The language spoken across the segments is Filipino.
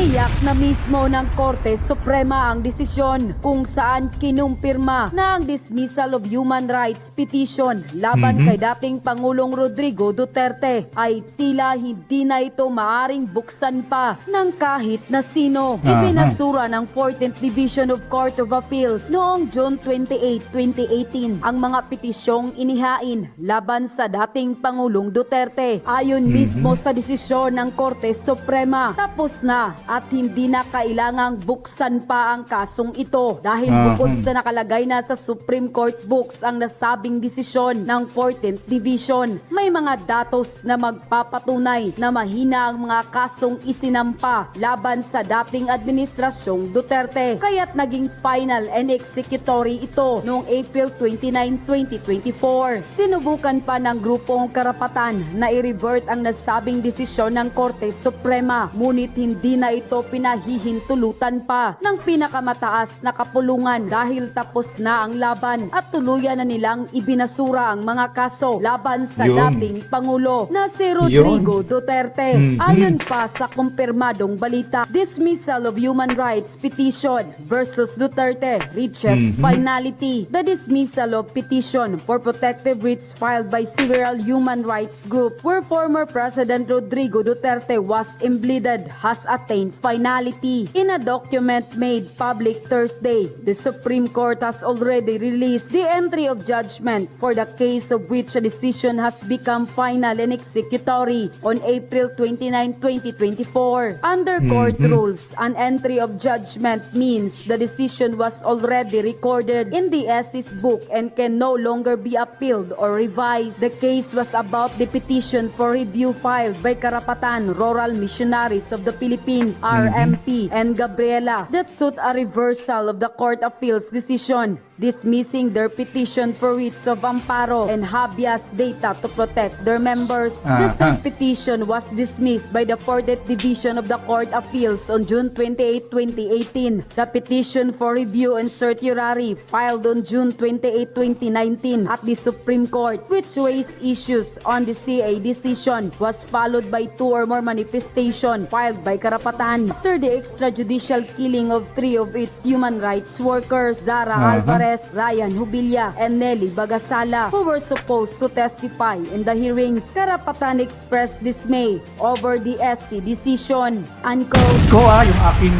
Tiniyak na mismo ng Korte Suprema ang desisyon kung saan kinumpirma na ang dismissal of human rights petition laban kay dating Pangulong Rodrigo Duterte ay tila hindi na ito maaring buksan pa ng kahit na sino. Ibinasura ng 14th Division of Court of Appeals noong June 28, 2018 ang mga petisyong inihain laban sa dating Pangulong Duterte. Ayon mismo sa desisyon ng Korte Suprema, tapos na at hindi na kailangang buksan pa ang kasong ito dahil bukod sa nakalagay na sa Supreme Court books ang nasabing desisyon ng 14th Division, may mga datos na magpapatunay na mahina ang mga kasong isinampa laban sa dating administrasyong Duterte, kaya't naging final and executory ito noong April 29, 2024. Sinubukan pa ng grupong karapatan na i-revert ang nasabing desisyon ng Korte Suprema, ngunit hindi na ito pinahihintulutan pa ng pinakamataas na kapulungan dahil tapos na ang laban at tuluyan na nilang ibinasura ang mga kaso laban sa dating Pangulo na si Rodrigo Duterte. Ayon pa sa kumpirmadong balita, dismissal of human rights petition versus Duterte reaches finality. The dismissal of petition for protective writs filed by several human rights group where former President Rodrigo Duterte was impleaded has attained finality. In a document made public Thursday, the Supreme Court has already released the entry of judgment for the case of which a decision has become final and executory on April 29, 2024. Under court rules, an entry of judgment means the decision was already recorded in the SE's book and can no longer be appealed or revised. The case was about the petition for review filed by Karapatan Rural Missionaries of the Philippines, RMP, and Gabriela that sought a reversal of the Court Appeals decision dismissing their petition for writs of amparo and habeas data to protect their members. The same petition was dismissed by the 4th Division of the Court Appeals on June 28, 2018. The petition for review and certiorari filed on June 28, 2019 at the Supreme Court, which raised issues on the CA decision, was followed by 2 or more manifestations filed by Karapatan after the extrajudicial killing of 3 of its human rights workers, Zara Alvarez, Ryan Hubilla, and Nelly Bagasala, who were supposed to testify in the hearings. Karapatan expressed dismay over the SC decision. Unquote. Yung aking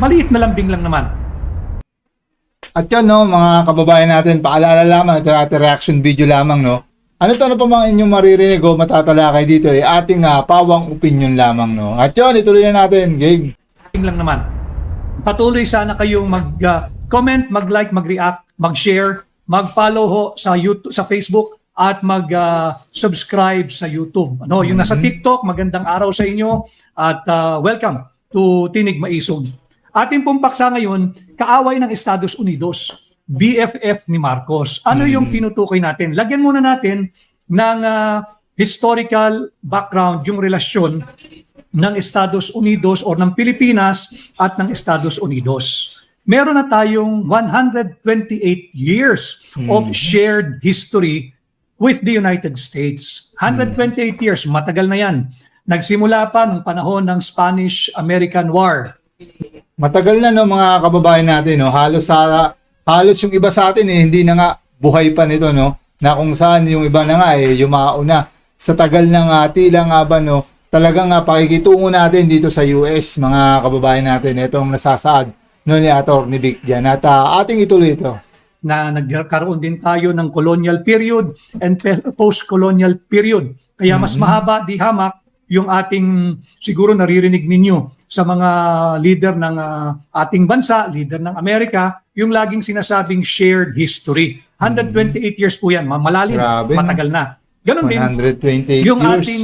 maliit na lambing lang naman. At yun, no, mga kababayan natin, paalala lamang, ito ating reaction video lamang, no. Ano pa mga inyong maririnig o matatalakay dito, ating pawang opinion lamang, no. At yun, ituloy na natin, game. Lang naman. Patuloy sana kayong mag-comment, mag-like, mag-react, mag-share, mag-follow ho sa YouTube, sa Facebook, at mag-subscribe sa YouTube. Yung nasa TikTok, magandang araw sa inyo at welcome to Tinig Maisog. Ating pong paksa ngayon, kaaway ng Estados Unidos, BFF ni Marcos. Ano yung tinutukoy natin? Lagyan muna natin ng historical background yung relasyon ng Estados Unidos o ng Pilipinas at ng Estados Unidos. Meron na tayong 128 years of shared history with the United States. 128 years, matagal na yan. Nagsimula pa nung panahon ng Spanish-American War. Matagal na, no, mga kababayan natin, no. Halos yung iba sa atin hindi na nga buhay pa nito, no, na kung saan yung iba na nga yumao na sa tagal ng tila nga ba, no, talagang pakikitungo natin dito sa US, mga kababayan natin, itong nasasaad no ni Atty. Vic dyan. At ating ituloy ito. Na nagkaroon din tayo ng colonial period and post-colonial period. Kaya mas mahaba di hamak yung ating siguro naririnig ninyo sa mga leader ng ating bansa, leader ng Amerika, yung laging sinasabing shared history. 128 years po yan, malalim, Grabe, matagal na. Ganon din 128 yung years. ating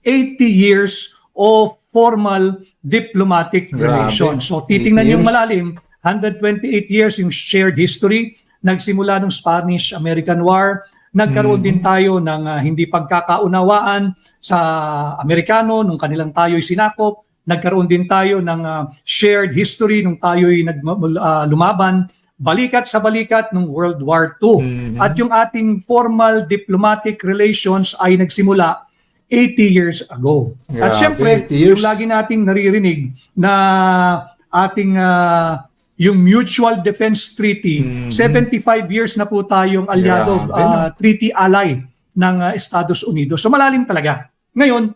80 years of formal diplomatic relations. So titingnan yung malalim, 128 years yung shared history, nagsimula ng Spanish-American War, nagkaroon din tayo ng hindi pagkakaunawaan sa Amerikano nung kanilang tayo'y sinakop, nagkaroon din tayo ng shared history nung tayo'y lumaban, balikat sa balikat ng World War II. At yung ating formal diplomatic relations ay nagsimula 80 years ago. At Grabe, syempre, 80 years. yung lagi nating naririnig na ating yung Mutual Defense Treaty, 75 years na po tayong alyado, Grabe, treaty ally ng Estados Unidos. So malalim talaga. Ngayon,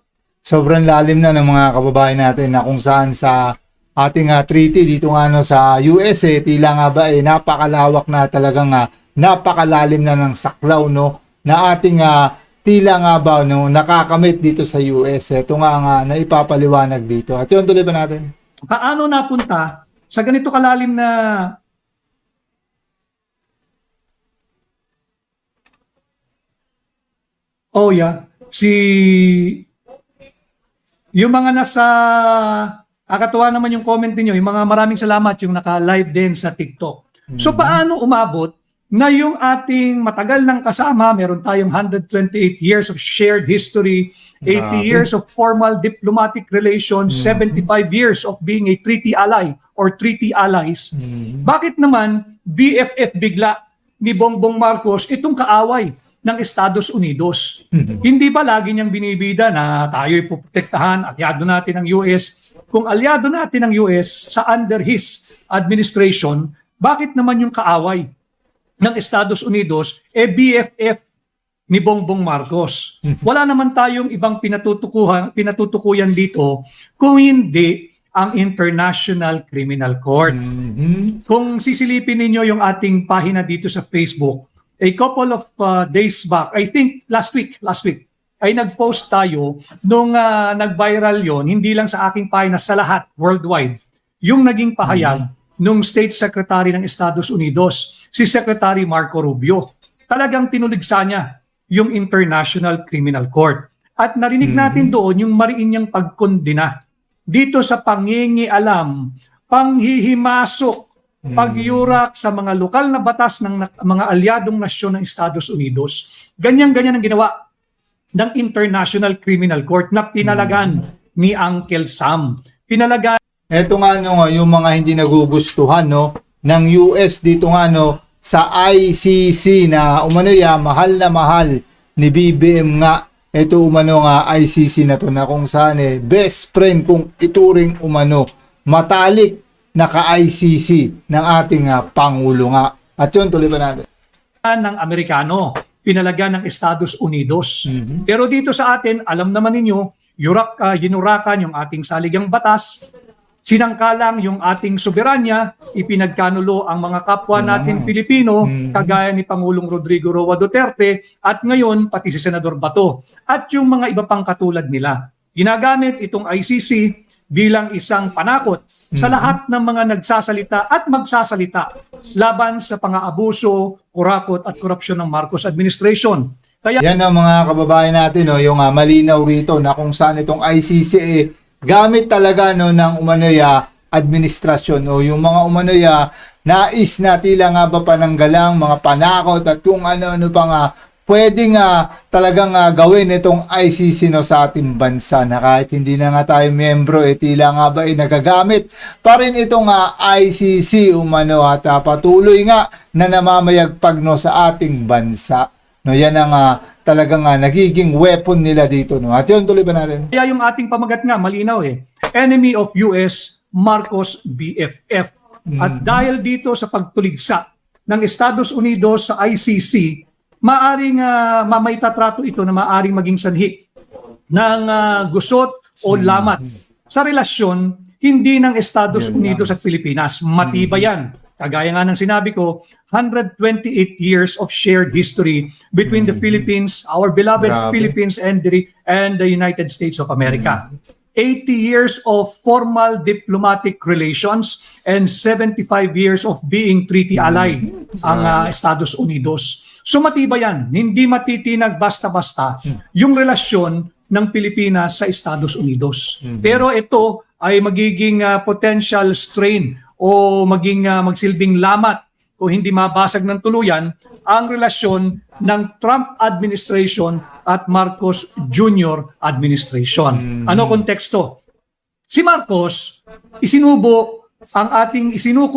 Sobrang lalim na ng mga kababayan natin na kung saan sa ating treaty dito nga no, sa US tila nga ba napakalawak na talagang napakalalim na ng saklaw no na ating tila nga ba no nakakamit dito sa US. Ito nga naipapaliwanag dito. At yun, tuloy ba natin? paano napunta sa ganito kalalim na yung mga nasa akatuwa naman yung comment niyo, yung mga maraming salamat yung naka-live din sa TikTok. So paano umabot na yung ating matagal ng kasama, meron tayong 128 years of shared history, 80 Grabe. years of formal diplomatic relations, 75 years of being a treaty ally or treaty allies. Bakit naman BFF bigla ni Bongbong Marcos itong kaaway ng Estados Unidos? Hindi ba lagi niyang binibida na tayo'y puprotektahan, aliado natin ang US? Kung aliado natin ang US sa under his administration, bakit naman yung kaaway ng Estados Unidos BFF ni Bongbong Marcos? Wala naman tayong ibang pinatutukuyan dito kung hindi ang International Criminal Court. Kung sisilipin ninyo yung ating pahina dito sa Facebook, a couple of days back, I think last week, ay nag-post tayo nung nag-viral yon, hindi lang sa aking pahina, sa lahat, worldwide, yung naging pahayag nung State Secretary ng Estados Unidos, si Secretary Marco Rubio. Talagang tinuligsa niya yung International Criminal Court. At narinig natin doon yung mariin niyang pagkondena dito sa pangingialam, panghihimasok, pagyurak sa mga lokal na batas ng mga alyadong nasyon ng Estados Unidos. Ganyan-ganyan ang ginawa ng International Criminal Court na pinalagan ni Uncle Sam. Pinalagan. Ito nga no, yung mga hindi nagugustuhan no ng US dito nga no sa ICC na umano mahal na mahal ni BBM nga. Ito umano nga ICC na to na kung saan best friend kung ituring umano matalik na ka-ICC ng ating Pangulo nga. At yun, tuloy ba natin? Ng Amerikano, pinalagan ng Estados Unidos. Pero dito sa atin, alam naman ninyo, yinurakan yung ating saligang batas, sinangkalang yung ating soberanya, ipinagkanulo ang mga kapwa natin Pilipino, kagaya ni Pangulong Rodrigo Roa Duterte, at ngayon pati si Senador Bato, at yung mga iba pang katulad nila. Ginagamit itong ICC bilang isang panakot sa lahat ng mga nagsasalita at magsasalita laban sa pang-aabuso, kurakot at korupsyon ng Marcos administration. Kaya yan ang mga kababayan natin no, yung malinaw rito na kung saan itong ICC gamit talaga no ng umanoya administrasyon o yung mga umanoya nais na tila nga ba pananggalang mga panakot at kung ano-ano pa nga pwedeng talagang gawin itong ICC no sa ating bansa na kahit hindi na nga tayo miyembro tila nga ba nagagamit pa rin itong ICC umano at patuloy nga na namamayagpag no sa ating bansa. No, yan ang talagang nagiging weapon nila dito. No? At yun, tuloy ba natin? Kaya yung ating pamagat nga, malinaw Enemy of US, Marcos BFF. At dahil dito sa pagtuligsa ng Estados Unidos sa ICC, maaring maitatrato ito na maaring maging sanhi ng gusot o lamat sa relasyon hindi ng Estados Unidos at Pilipinas. Matibay yan. Kagaya nga ng sinabi ko, 128 years of shared history between the Philippines, our beloved Philippines and the United States of America. 80 years of formal diplomatic relations and 75 years of being treaty ally ang Estados Unidos. So matibay yan, hindi matitinag basta-basta yung relasyon ng Pilipinas sa Estados Unidos. Pero ito ay magiging potential strain o magsilbing lamat o hindi mabasag ng tuluyan ang relasyon ng Trump administration at Marcos Jr. administration. Ano konteksto? Si Marcos, isinuko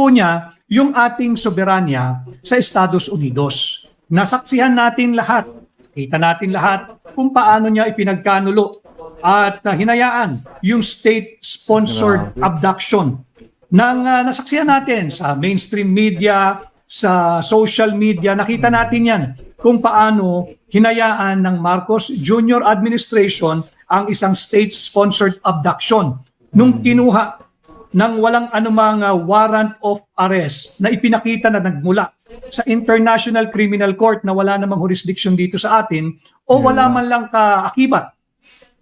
niya yung ating soberanya sa Estados Unidos. Nasaksihan natin lahat. Kita natin lahat kung paano niya ipinagkanulo at hinayaan yung state-sponsored abduction ng nasaksihan natin sa mainstream media, sa social media. Nakita natin yan kung paano hinayaan ng Marcos Jr. administration ang isang state-sponsored abduction nung kinuha ng walang anumang warrant of arrest na ipinakita na nagmula sa International Criminal Court na wala namang jurisdiction dito sa atin o wala man lang kaakibat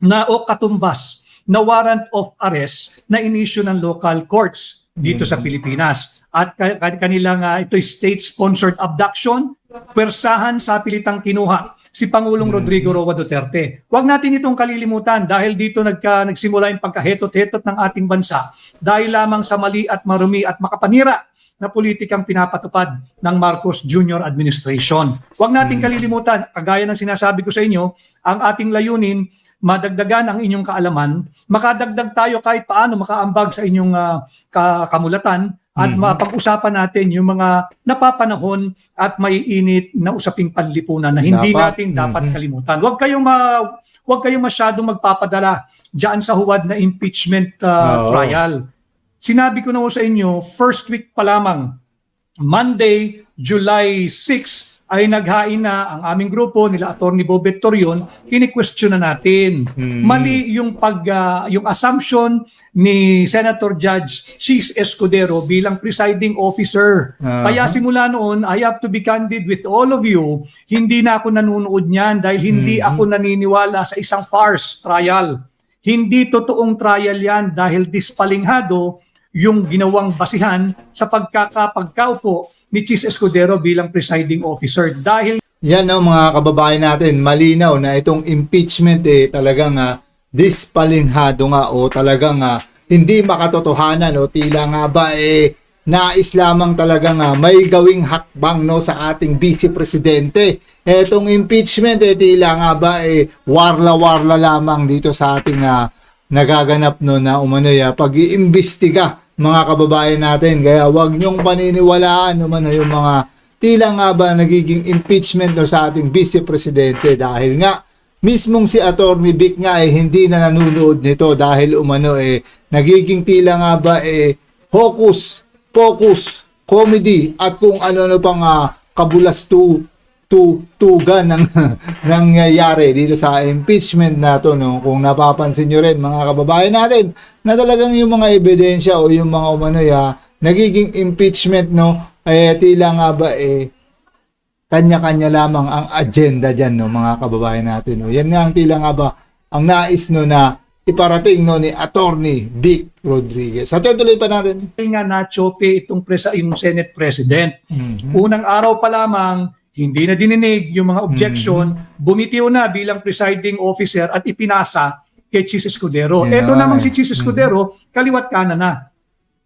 na o katumbas na warrant of arrest na inisyu ng local courts dito sa Pilipinas. At kanilang ito'y state-sponsored abduction, pwersahan sa pilitang kinuha si Pangulong Rodrigo Roa Duterte. Huwag natin itong kalilimutan dahil dito nagsimula yung pagkahetot-hetot ng ating bansa dahil lamang sa mali at marumi at makapanira na politikang pinapatupad ng Marcos Jr. administration. Huwag natin kalilimutan, kagaya ng sinasabi ko sa inyo, ang ating layunin, madagdagan ang inyong kaalaman, makadagdag tayo kahit paano makaambag sa inyong kamulatan at mapag-usapan natin yung mga napapanahon at maiinit na usaping panlipunan na hindi natin dapat kalimutan. Huwag kayong masyadong magpapadala diyan sa huwad na impeachment trial. Sinabi ko na sa inyo, first week pa lamang, Monday, July 6, ay naghain na ang aming grupo nila Attorney Bobet Torion, kini-question na natin. Mali yung yung assumption ni Senator Judge Chis Escudero bilang presiding officer. Kaya simula noon, I have to be candid with all of you, hindi na ako nanunood niyan dahil hindi ako naniniwala sa isang farce trial. Hindi totoong trial yan dahil dispalinghado yung ginawang basihan sa pagkakaupo ni Chis Escudero bilang presiding officer. Dahil yan mga kababayan natin, malinaw na itong impeachment talagang dispalinghado nga o talagang hindi makatotohanan o tila nga ba nais lamang talagang may gawing hakbang sa ating vice presidente. Etong impeachment tila nga ba warla-warla lamang dito sa ating nagaganap na pag-iimbestiga mga kababayan natin. Kaya wag niyong paniniwalaan yung mga tila nga ba nagiging impeachment sa ating vice presidente dahil nga mismong si Attorney Vic nga hindi na nanunood nito dahil nagiging tila nga ba hocus pocus comedy at kung ano pang tugan ng nangyayari dito sa impeachment na to, no? Kung napapansin nyo rin mga kababayan natin na talagang yung mga ebidensya o yung mga nagiging impeachment tila nga ba kanya-kanya lamang ang agenda dyan mga kababayan natin. Yan nga ang tila nga ba ang nais na iparating ni Attorney Vic Rodriguez. Sa tuloy pa natin. Nga na-chope itong yung Senate President. Unang araw pa lamang, hindi na dininig yung mga objection, bumitiw na bilang presiding officer at ipinasa kay Chis Escudero. Ito namang si Chis Escudero, kaliwat kanan na.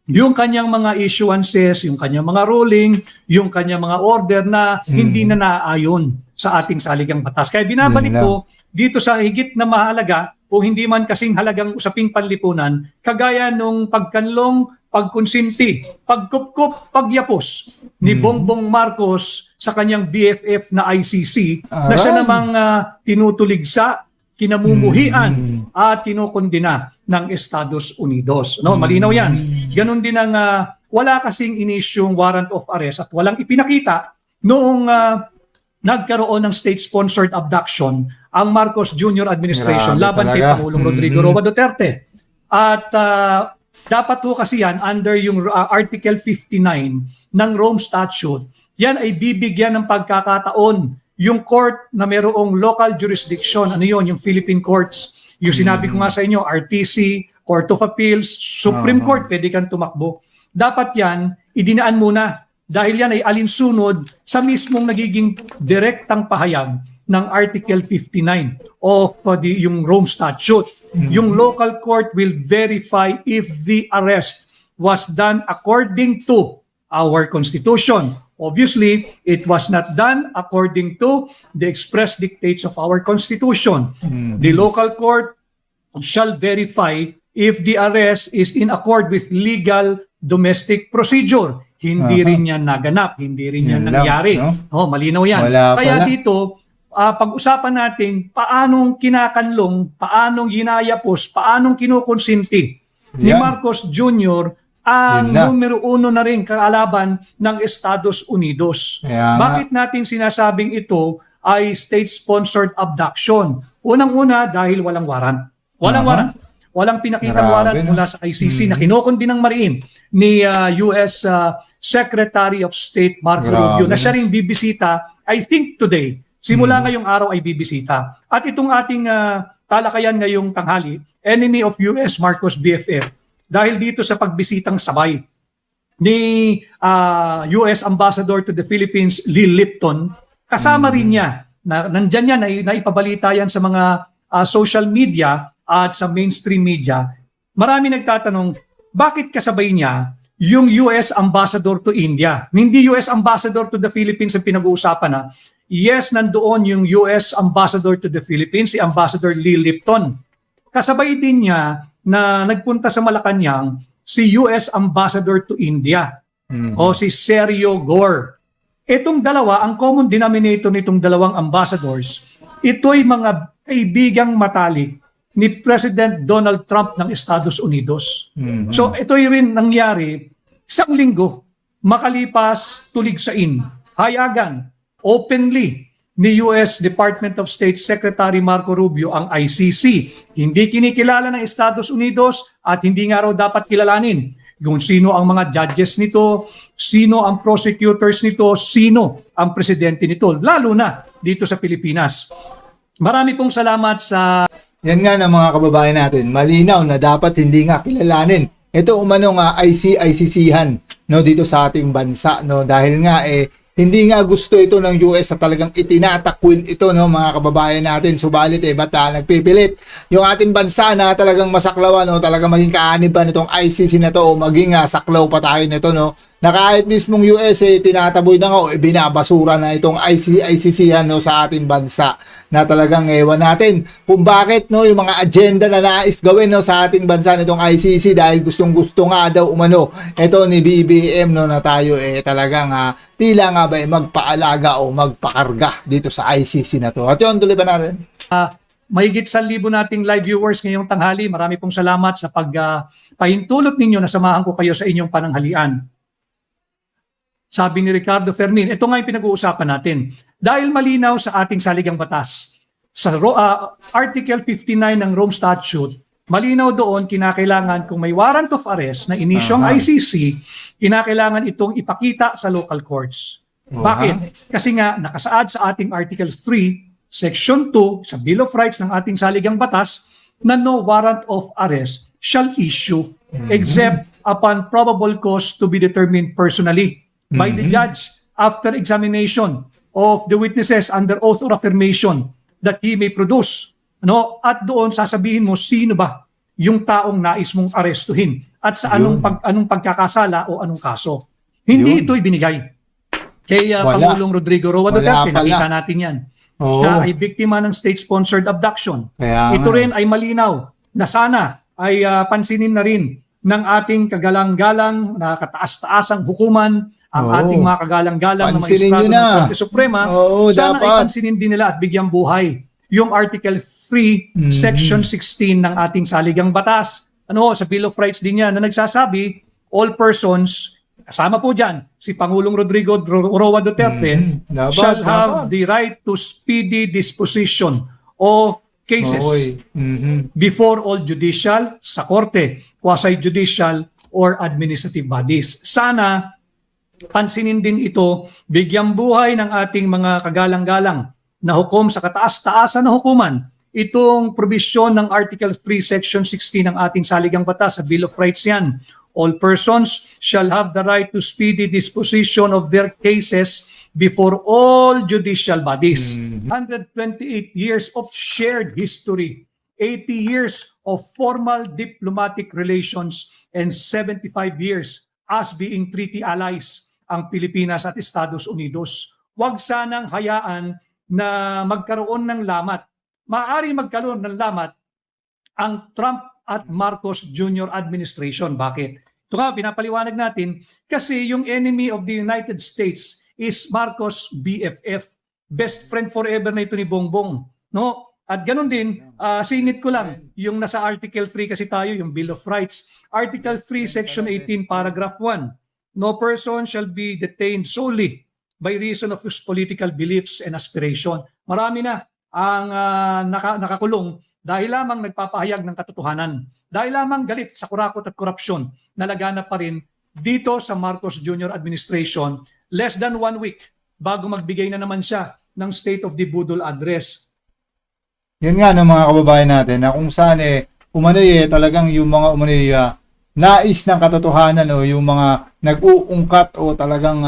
Yung kanyang mga issuances, yung kanyang mga ruling, yung kanyang mga order na hindi na naaayon sa ating saligang batas. Kaya binabalik ko dito sa higit na mahalaga o hindi man kasing halagang usaping panlipunan, kagaya nung pagkanlong, pagkonsinti, pagkupkup, pagyapos ni Bongbong Marcos sa kanyang BFF na ICC na siya namang tinutuligsa, kinamumuhian at kinukondina ng Estados Unidos. Malinaw yan. Ganon din ang wala kasing inisyong warrant of arrest at walang ipinakita noong nagkaroon ng state-sponsored abduction ang Marcos Jr. administration laban kay Pangulong Rodrigo Roa Duterte. At dapat kasi yan under yung Article 59 ng Rome Statute, yan ay bibigyan ng pagkakataon yung court na mayroong local jurisdiction. Ano yun? Yung Philippine courts. Yung sinabi ko nga sa inyo, RTC, Court of Appeals, Supreme Court, pwede kang tumakbo. Dapat yan, idinaan muna. Dahil yan ay alinsunod sa mismong nagiging direktang pahayag ng Article 59 of yung Rome Statute. Yung local court will verify if the arrest was done according to our Constitution. Obviously, it was not done according to the express dictates of our Constitution. The local court shall verify if the arrest is in accord with legal domestic procedure. Hindi rin yan naganap, hindi rin yan nangyari. Malinaw yan. Kaya dito, pag-usapan natin paanong kinakanlong, paanong ginayapos, paanong kinukonsinti ni Yan. Marcos Jr. ang Yun na. numero 1 na rin kaalaban ng Estados Unidos. Kaya nga. Bakit natin sinasabing ito ay state-sponsored abduction? Unang-una dahil walang warrant. Walang Aha. warrant. Walang pinakitang Grabe, warrant no? mula sa ICC na kinokondinang mariin ni US Secretary of State Marco Grabe, Rubio na no? siya ring bibisita, I think today, simula ngayong araw ay bibisita. At itong ating talakayan ngayong tanghali, enemy of US Marcos BFF, dahil dito sa pagbisitang sabay ni US Ambassador to the Philippines, Lee Lipton, kasama rin niya, nandyan yan, naipabalita yan sa mga social media at sa mainstream media. Marami nagtatanong, bakit kasabay niya yung US Ambassador to India? Hindi US Ambassador to the Philippines ang pinag-uusapan na. Yes, nandoon yung US Ambassador to the Philippines, si Ambassador Lee Lipton. Kasabay din niya na nagpunta sa Malacanang si US Ambassador to India o si Sergio Gore. Itong dalawa, ang common denominator nitong dalawang ambassadors, ito'y mga kaibigang matalik ni President Donald Trump ng Estados Unidos. So ito'y rin nangyari isang linggo makalipas tuligsain, hayagan, openly ni US Department of State Secretary Marco Rubio ang ICC. Hindi kinikilala ng Estados Unidos at hindi nga raw dapat kilalanin kung sino ang mga judges nito, sino ang prosecutors nito, sino ang presidente nito, lalo na dito sa Pilipinas. Marami pong salamat sa Yan nga ng mga kababayan natin, malinaw na dapat hindi nga kilalanin. Ito umano nga ICC-han no, dito sa ating bansa. No, dahil nga hindi nga gusto ito ng US na talagang itinatakwil ito no mga kababayan natin. Subalit ba't nagpipilit yung ating bansa na talagang masaklawan no, talagang maging kaanib pa nitong ICC na to o maging saklaw pa tayo nito no. Na kahit mismong US tinataboy na nga o binabasura na itong ICC no, sa ating bansa na talagang ewan natin kung bakit no yung mga agenda na nais gawin no sa ating bansa nitong ICC dahil gustong-gusto nga daw umano ito ni BBM no na tayo talagang tila nga ba magpaalaga o magpakarga dito sa ICC na to. At yun, tuloy ba natin? mahigit 1,000 nating live viewers ngayong tanghali. Marami pong salamat sa pahintulot ninyo na samahan ko kayo sa inyong pananghalian. Sabi ni Ricardo Fermin, ito nga yung pinag-uusapan natin. Dahil malinaw sa ating saligang batas, sa Article 59 ng Rome Statute, malinaw doon kinakailangan kung may warrant of arrest na inisyong ICC, kinakailangan itong ipakita sa local courts. Bakit? Kasi nga nakasaad sa ating Article 3, Section 2 sa Bill of Rights ng ating saligang batas na no warrant of arrest shall issue except upon probable cause to be determined personally by the judge after examination of the witnesses under oath or affirmation that he may produce. Ano? At doon sasabihin mo sino ba yung taong nais mong arestuhin at sa anong pagkakasala o anong kaso. Hindi ito ibinigay kay Pangulong Rodrigo Roa Duterte. Nakita natin yan. Siya ay biktima ng state-sponsored abduction. Ito rin ay malinaw na sana ay pansinin na rin ng ating kagalang-galang na kataas-taasang hukuman ang ating mga kagalang-galang na maestrado ng Korte Suprema. Sana ay pansinin din nila at bigyang buhay yung Article 3, Section 16 ng ating saligang batas. Ano, sa Bill of Rights din yan na nagsasabi, all persons, kasama po dyan, si Pangulong Rodrigo Roa Duterte, shall have the right to speedy disposition of cases before all judicial, sa korte, quasi-judicial, or administrative bodies. Sana, pansinin din ito, bigyang buhay ng ating mga kagalang-galang na hukom sa kataas-taasan na hukuman, itong probisyon ng Article 3, Section 16 ng ating saligang batas sa Bill of Rights yan. All persons shall have the right to speedy disposition of their cases before all judicial bodies. 128 years of shared history, 80 years of formal diplomatic relations, and 75 years as being treaty allies ang Pilipinas at Estados Unidos. Huwag sanang hayaan na magkaroon ng lamat. Maaari magkaroon ng lamat ang Trump at Marcos Jr. administration. Bakit? Ito nga, pinapaliwanag natin kasi yung enemy of the United States is Marcos BFF. best friend forever na ito ni Bongbong, no? At ganun din, singit ko lang, yung nasa Article 3 kasi tayo, yung Bill of Rights. Article 3, Section 18, Paragraph 1. No person shall be detained solely by reason of his political beliefs and aspiration. Marami na ang nakakulong dahil lamang nagpapahayag ng katotohanan. Dahil lamang galit sa kurakot at korupsyon na laganap pa rin dito sa Marcos Jr. administration, less than 1 week bago magbigay na naman siya ng State of the Budol Address. Yan nga no, mga kababayan natin, na kung saan umano'y talagang yung mga umano'y nais ng katotohanan o yung mga nag-uungkat o talagang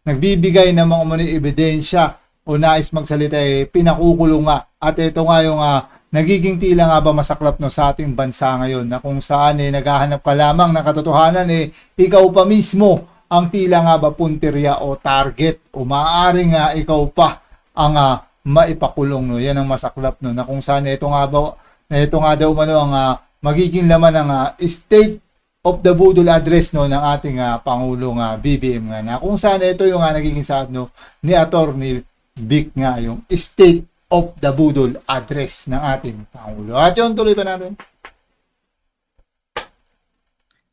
nagbibigay ng mga umano'y ebidensya o nais magsalita pinakukulong nga. At ito nga yung nagiging tila nga ba masaklap no sa ating bansa ngayon, na kung saan naghahanap ka lamang ng katotohanan, ikaw pa mismo ang tila nga ba punteriya o target, o maaaring ikaw pa ang maipakulong, no. Yan ang masaklap, no, na kung saan ito nga daw ang magiging laman ng State of the Budol Address, no, ng ating Pangulong BBM nga, na kung saan ito yung nagiging saad, no, ni Attorney Vic nga, yung State of the Budol Address ng ating Pangulo. At yun, tuloy pa natin.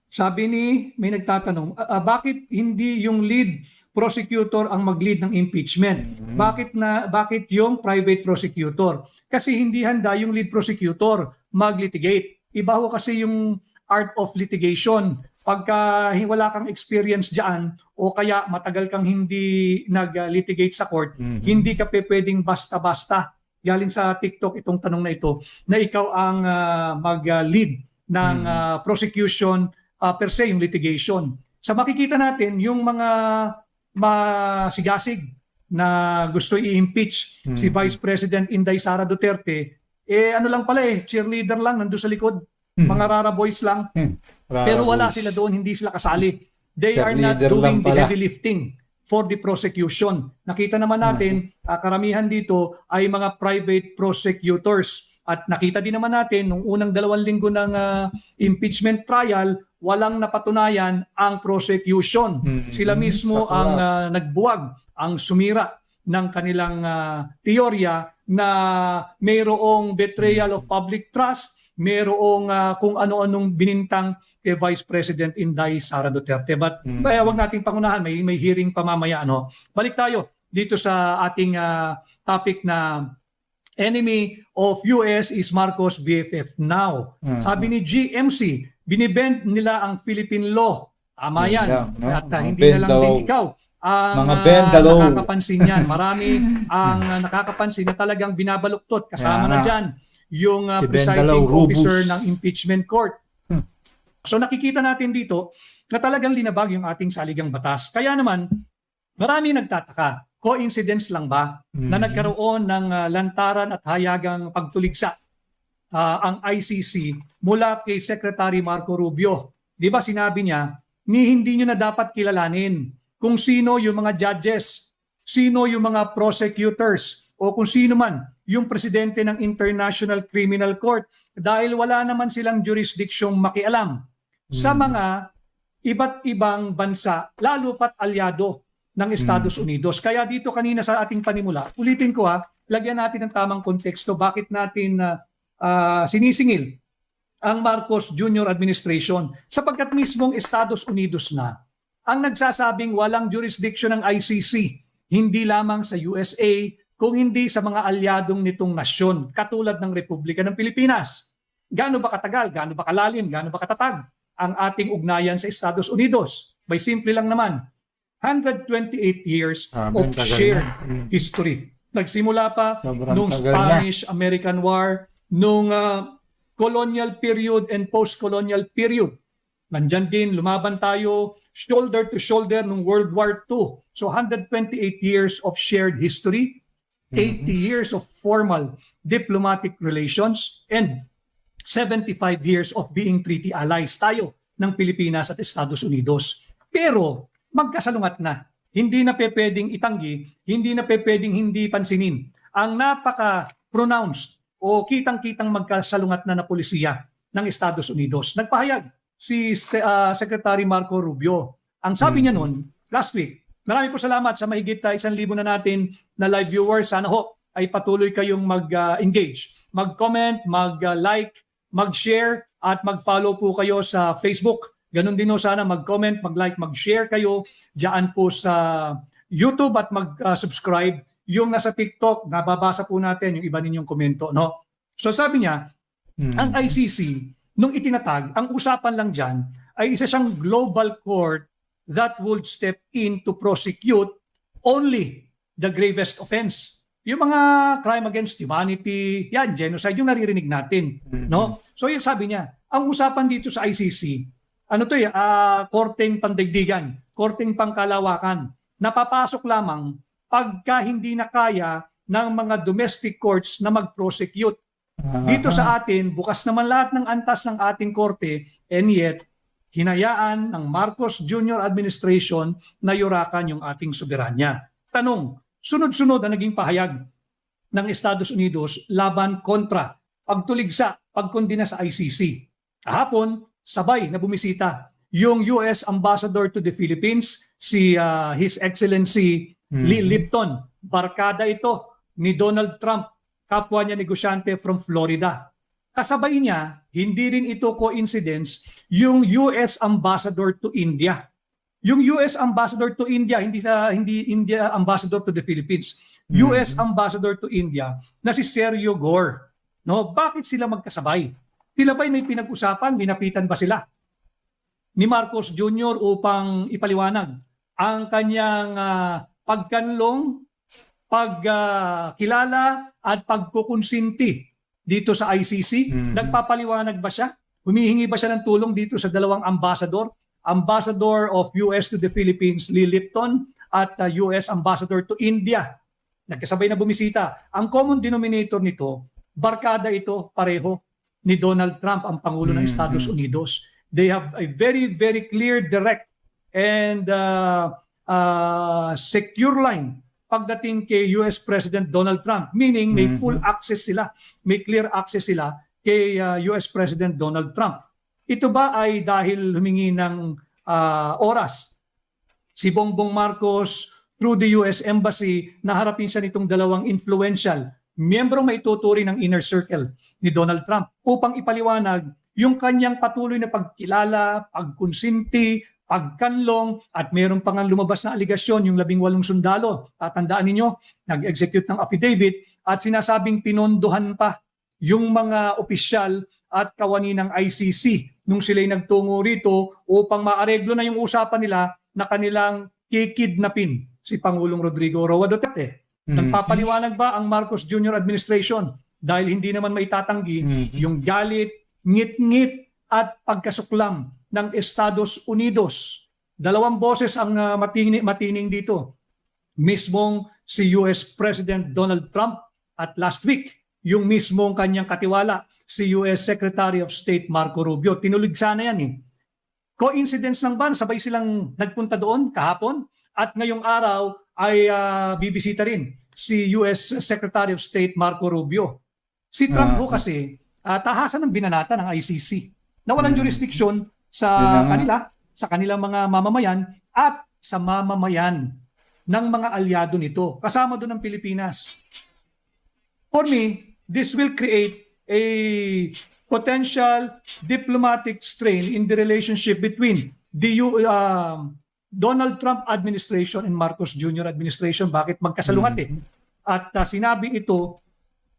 Sabi may nagtatanong, bakit hindi yung lead prosecutor ang mag-lead ng impeachment? Bakit yung private prosecutor? Kasi hindi handa yung lead prosecutor mag-litigate. Iba ho kasi yung art of litigation. Pagka wala kang experience diyan o kaya matagal kang hindi nag-litigate sa court, hindi ka pwedeng basta-basta. Galing sa TikTok itong tanong na ito, na ikaw ang mag-lead ng prosecution per se, yung litigation. Sa makikita natin, yung mga masigasig na gusto i-impeach si Vice President Inday Sara Duterte, ano lang pala cheerleader lang nandun sa likod. Mga rara boys lang. Pero wala sila doon, hindi sila kasali. They are not doing the heavy lifting for the prosecution. Nakita naman natin, karamihan dito ay mga private prosecutors. At nakita din naman natin, nung unang 2 linggo ng impeachment trial, walang napatunayan ang prosecution. Sila mismo ang nagbuwag, ang sumira ng kanilang teorya na mayroong betrayal of public trust, mayroong kung ano-anong binintang kay Vice President Inday Sara Duterte. But wag nating pangunahan, may hearing pa mamaya. Balik tayo dito sa ating topic na enemy of US is Marcos BFF now. Sabi ni GMC, binibend nila ang Philippine law. Tama yan. At hindi na lang din ikaw ang nakakapansin yan. Marami ang nakakapansin na talagang binabaluktot. Kasama na dyan yung presiding officer ng impeachment court. So nakikita natin dito na talagang linabag yung ating saligang batas. Kaya naman, marami nagtataka. Coincidence lang ba na nagkaroon ng lantaran at hayagang pagtuligsa ang ICC mula kay Secretary Marco Rubio? Di ba sinabi niya, hindi nyo na dapat kilalanin kung sino yung mga judges, sino yung mga prosecutors, o kung sino man yung presidente ng International Criminal Court, dahil wala naman silang jurisdiksyong makialam sa mga iba't ibang bansa, lalo pat alyado ng Estados Unidos. Kaya dito kanina sa ating panimula, ulitin ko lagyan natin ng tamang konteksto bakit natin sinisingil ang Marcos Jr. administration, sapagkat mismong Estados Unidos na ang nagsasabing walang jurisdiction ng ICC, hindi lamang sa USA, kung hindi sa mga alyadong nitong nasyon, katulad ng Republika ng Pilipinas. Gaano ba katagal, gaano ba kalalim, gaano ba katatag ang ating ugnayan sa Estados Unidos? By simple lang naman, 128 years of shared history. Nagsimula pa nung Spanish-American War, nung colonial period and post-colonial period. Nandyan din, lumaban tayo shoulder to shoulder nung World War II. So 128 years of shared history, 80 years of formal diplomatic relations, and 75 years of being treaty allies tayo ng Pilipinas at Estados Unidos. Pero magkasalungat na. Hindi na pwedeng itanggi, hindi na pwedeng hindi pansinin ang napaka-pronounced o kitang-kitang magkasalungat na polisiya ng Estados Unidos. Nagpahayag si Secretary Marco Rubio. Ang sabi niya noon, last week, Maraming po salamat sa mahigit 1,000 na natin na live viewers. Sana ho ay patuloy kayong mag-engage, mag-comment, mag-like, mag-share at mag-follow po kayo sa Facebook. Ganon din ho sana mag-comment, mag-like, mag-share kayo diyan po sa YouTube at mag-subscribe. Yung nasa TikTok, nababasa po natin yung iba ninyong komento, no? So sabi niya, ang ICC, nung itinatag, ang usapan lang dyan ay isa siyang global court that would step in to prosecute only the gravest offense. Yung mga crime against humanity, yan, genocide, yung naririnig natin, no? So yung sabi niya, ang usapan dito sa ICC, ano to korteng pandaigdigan, korteng pangkalawakan, napapasok lamang pagka hindi na kaya ng mga domestic courts na mag-prosecute. Dito sa atin, bukas naman lahat ng antas ng ating korte, and yet, hinayaan ng Marcos Jr. administration na yurakan yung ating soberanya. Tanong, sunod-sunod ang naging pahayag ng Estados Unidos laban kontra pagtuligsa, pagkondina sa ICC. Kahapon, sabay na bumisita yung US Ambassador to the Philippines, si His Excellency Lee Lipton. Barkada ito ni Donald Trump, kapwa niya negosyante from Florida. Kasabay niya, hindi rin ito coincidence, yung US Ambassador to India. Yung US Ambassador to India, hindi India Ambassador to the Philippines. US Ambassador to India na si Sergio Gore. No, bakit sila magkasabay? Sila ba'y may pinag-usapan, binapitan ba sila ni Marcos Jr. upang ipaliwanag ang kanyang pagkanlong, pagkilala at pagkukonsinti dito sa ICC? Nagpapaliwanag ba siya? Humihingi ba siya ng tulong dito sa dalawang ambassador? Ambassador of US to the Philippines, Lee Lipton, at US Ambassador to India. Nagkasabay na bumisita. Ang common denominator nito, barkada ito pareho ni Donald Trump, ang Pangulo ng Estados Unidos. They have a very, very clear, direct, and secure line pagdating kay US President Donald Trump. Meaning, may full access sila, may clear access sila kay US President Donald Trump. Ito ba ay dahil humingi ng oras si Bongbong Marcos through the US Embassy na harapin siya nitong dalawang influential miyembrong maituturing ng inner circle ni Donald Trump upang ipaliwanag yung kanyang patuloy na pagkilala, pagkonsinti, pagkanlong, at meron pang lumabas na aligasyon yung 18 sundalo. Tatandaan ninyo, nag-execute ng affidavit at sinasabing pinondohan pa yung mga opisyal at kawani ng ICC nung sila'y nagtungo rito upang maareglo na yung usapan nila na kanilang kikidnapin si Pangulong Rodrigo Roa Duterte. Nagpapaliwanag ba ang Marcos Jr. administration dahil hindi naman maitatanggi yung galit, ngit-ngit at pagkasuklam ng Estados Unidos? Dalawang boses ang matining dito. Mismong si US President Donald Trump at last week, yung mismong kanyang katiwala, si US Secretary of State Marco Rubio. Tinuligsa na yan eh. Coincidence lang ba? Sabay silang nagpunta doon kahapon at ngayong araw ay bibisita rin si US Secretary of State Marco Rubio. Si Trump ho kasi tahasan ng binanata ng ICC na walang jurisdiction sa kanila, sa kanilang mga mamamayan at sa mamamayan ng mga alyado nito. Kasama doon ang Pilipinas. For me, this will create a potential diplomatic strain in the relationship between the Donald Trump administration and Marcos Jr. administration. Bakit magkasalungat eh? At sinabi ito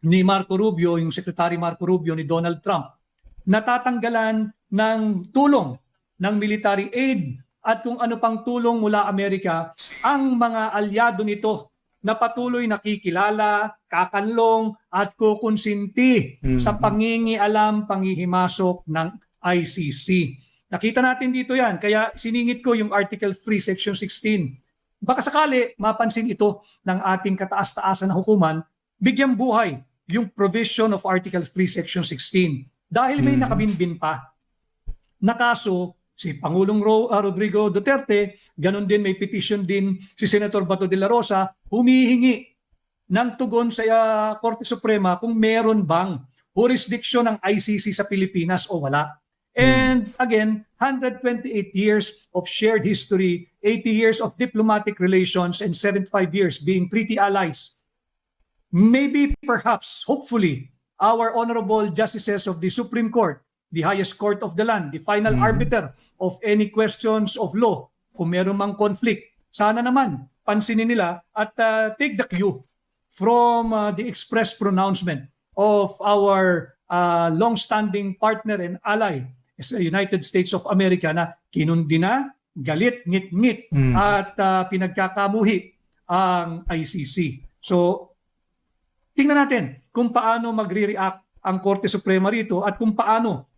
ni Marco Rubio, yung Secretary Marco Rubio ni Donald Trump, natatanggalan ng tulong ng military aid at kung ano pang tulong mula Amerika ang mga alyado nito na patuloy nakikilala, kakanlong at kukonsinti sa pangingialam, panghihimasok ng ICC. Nakita natin dito yan, kaya siningit ko yung Article 3, Section 16. Baka sakali mapansin ito ng ating kataas-taasan na hukuman, bigyang buhay yung provision of Article 3, Section 16. Dahil may nakabinbin pa na kaso, si Pangulong Rodrigo Duterte, ganun din may petition din si Senator Bato de la Rosa, humihingi ng tugon sa Korte Suprema kung meron bang jurisdiction ng ICC sa Pilipinas o wala. And again, 128 years of shared history 80 years of diplomatic relations and 75 years being treaty allies. Maybe, perhaps, hopefully, our honorable justices of the Supreme Court, the highest court of the land, the final arbiter of any questions of law, kung meron mang conflict, sana naman pansinin nila at take the cue from the express pronouncement of our long-standing partner and ally, the United States of America, na kinundi na, galit, ngit-ngit, at pinagkakamuhi ang ICC. So, tingnan natin kung paano magre-react ang Korte Suprema rito at kung paano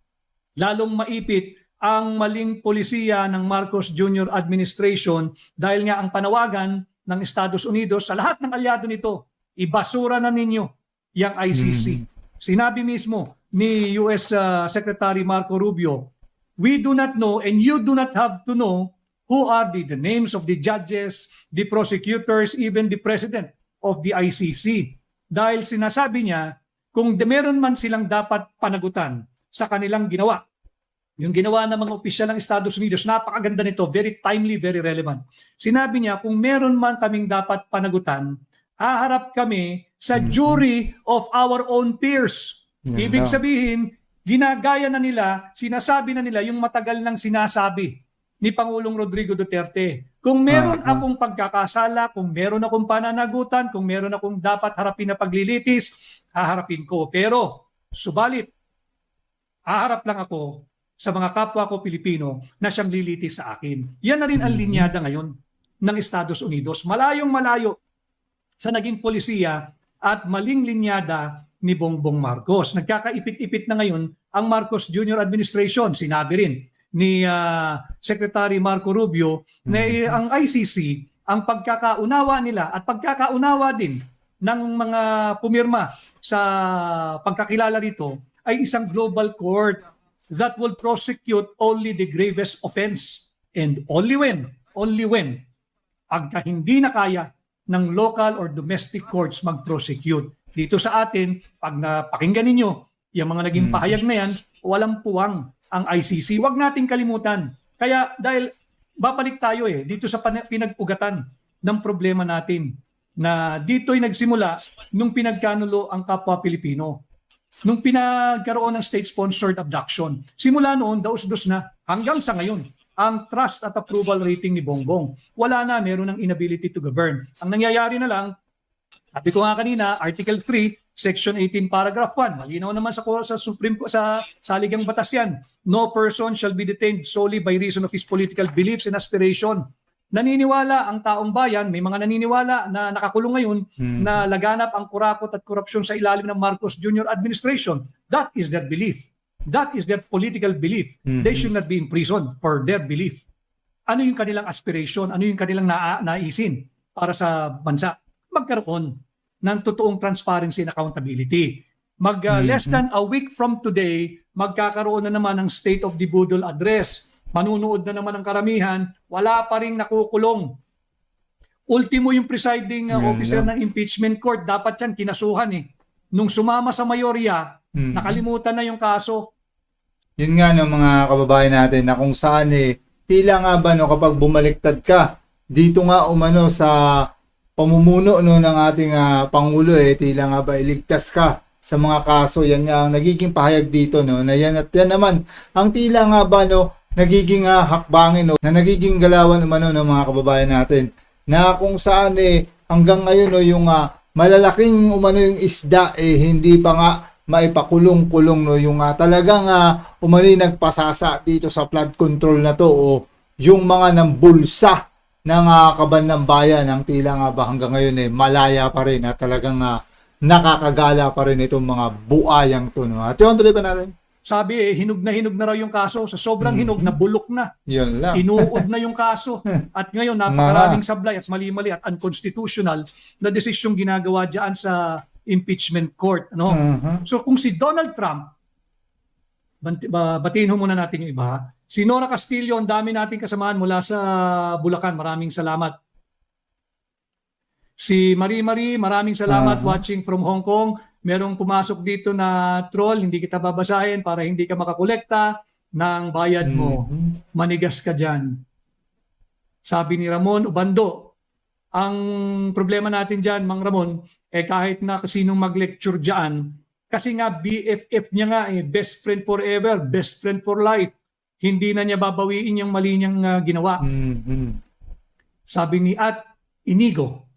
lalong maipit ang maling polisiya ng Marcos Jr. administration dahil nga ang panawagan ng Estados Unidos sa lahat ng alyado nito, ibasura na ninyo yung ICC. Sinabi mismo ni US Secretary Marco Rubio, we do not know and you do not have to know who are the names of the judges, the prosecutors, even the president of the ICC. Dahil sinasabi niya, kung meron man silang dapat panagutan sa kanilang ginawa, yung ginawa ng mga opisyal ng Estados Unidos, napakaganda nito, very timely, very relevant. Sinabi niya, kung meron man kaming dapat panagutan, haharap kami sa jury of our own peers. Ibig sabihin, ginagaya na nila, sinasabi na nila yung matagal nang sinasabi ni Pangulong Rodrigo Duterte. Kung meron akong pagkakasala, kung meron akong pananagutan, kung meron akong dapat harapin na paglilitis, haharapin ko. Pero, subalit, haharap lang ako sa mga kapwa ko Pilipino na siyang lilitis sa akin. Yan na rin ang linyada ngayon ng Estados Unidos. Malayong malayo sa naging polisiya at maling linyada ni Bongbong Marcos. Nagkakaipit-ipit na ngayon ang Marcos Jr. administration. Sinabi rin ni Secretary Marco Rubio na ang ICC, ang pagkakaunawa nila at pagkakaunawa din ng mga pumirma sa pagkakilala rito ay isang global court that will prosecute only the gravest offense and only when pagka hindi na kaya ng local or domestic courts mag-prosecute. Dito sa atin, pag napakinggan ninyo yung mga naging pahayag na yan, walang puwang ang ICC. Huwag nating kalimutan. Kaya dahil babalik tayo dito sa pinag-ugatan ng problema natin na dito'y nagsimula nung pinagkanulo ang kapwa Pilipino. Nung pinagkaroon ng state-sponsored abduction. Simula noon, daos-dos na hanggang sa ngayon ang trust at approval rating ni Bongbong. Wala na, meron ng inability to govern. Ang nangyayari na lang, sabi ko nga kanina, Article 3, Section 18, Paragraph 1. Malinaw naman sa Supreme sa saligang batas yan. No person shall be detained solely by reason of his political beliefs and aspiration. Naniniwala ang taong bayan, may mga naniniwala na nakakulong ngayon na laganap ang kurakot at korupsyon sa ilalim ng Marcos Jr. administration. That is their belief. That is their political belief. They should not be in prison for their belief. Ano yung kanilang aspiration? Ano yung kanilang naisin para sa bansa? Magkaroon ng totoong transparency and accountability. Less than a week from today, magkakaroon na naman ng State of the Budol Address. Manunood na naman ang karamihan, wala pa rin nakukulong. Ultimo yung presiding officer ng impeachment court, dapat yan kinasuhan Nung sumama sa mayorya, nakalimutan na yung kaso. Yun nga no, mga kababayan natin na kung saan tila nga ba kapag bumaliktad ka dito nga umano sa pamumuno ng ating Pangulo tila nga ba iligtas ka sa mga kaso. Yan nga ang nagiging pahayag dito na yan at yan naman ang tila nga ba nagiging hakbangin na nagiging galawan umano ng mga kababayan natin na kung saan hanggang ngayon yung malalaking umano yung isda hindi pa nga maipakulong-kulong yung talagang umano nagpasasa dito sa flood control na to o yung mga nambulsa ng kaban ng bayan ang tila nga ba hanggang ngayon malaya pa rin at talagang nakakagala pa rin itong mga buayang to At yun, tuloy pa natin. Sabi hinog na raw yung kaso. Sa sobrang hinog, nabulok na. Yun lang. Inuod na yung kaso. At ngayon, napakaraming sablay at mali-mali at unconstitutional na desisyong ginagawa dyan sa impeachment court. So kung si Donald Trump, batiin muna natin yung iba. Si Nora Castillo, ang dami nating kasamaan mula sa Bulacan. Maraming salamat. Si Marie, maraming salamat watching from Hong Kong. Merong pumasok dito na troll, hindi kita babasahin para hindi ka makakolekta ng bayad mo. Manigas ka dyan. Sabi ni Ramon Ubando, ang problema natin dyan, Mang Ramon, kahit na kasinong mag-lecture dyan, kasi nga BFF niya nga, best friend forever, best friend for life. Hindi na niya babawiin yung mali niyang ginawa. Sabi ni Inigo.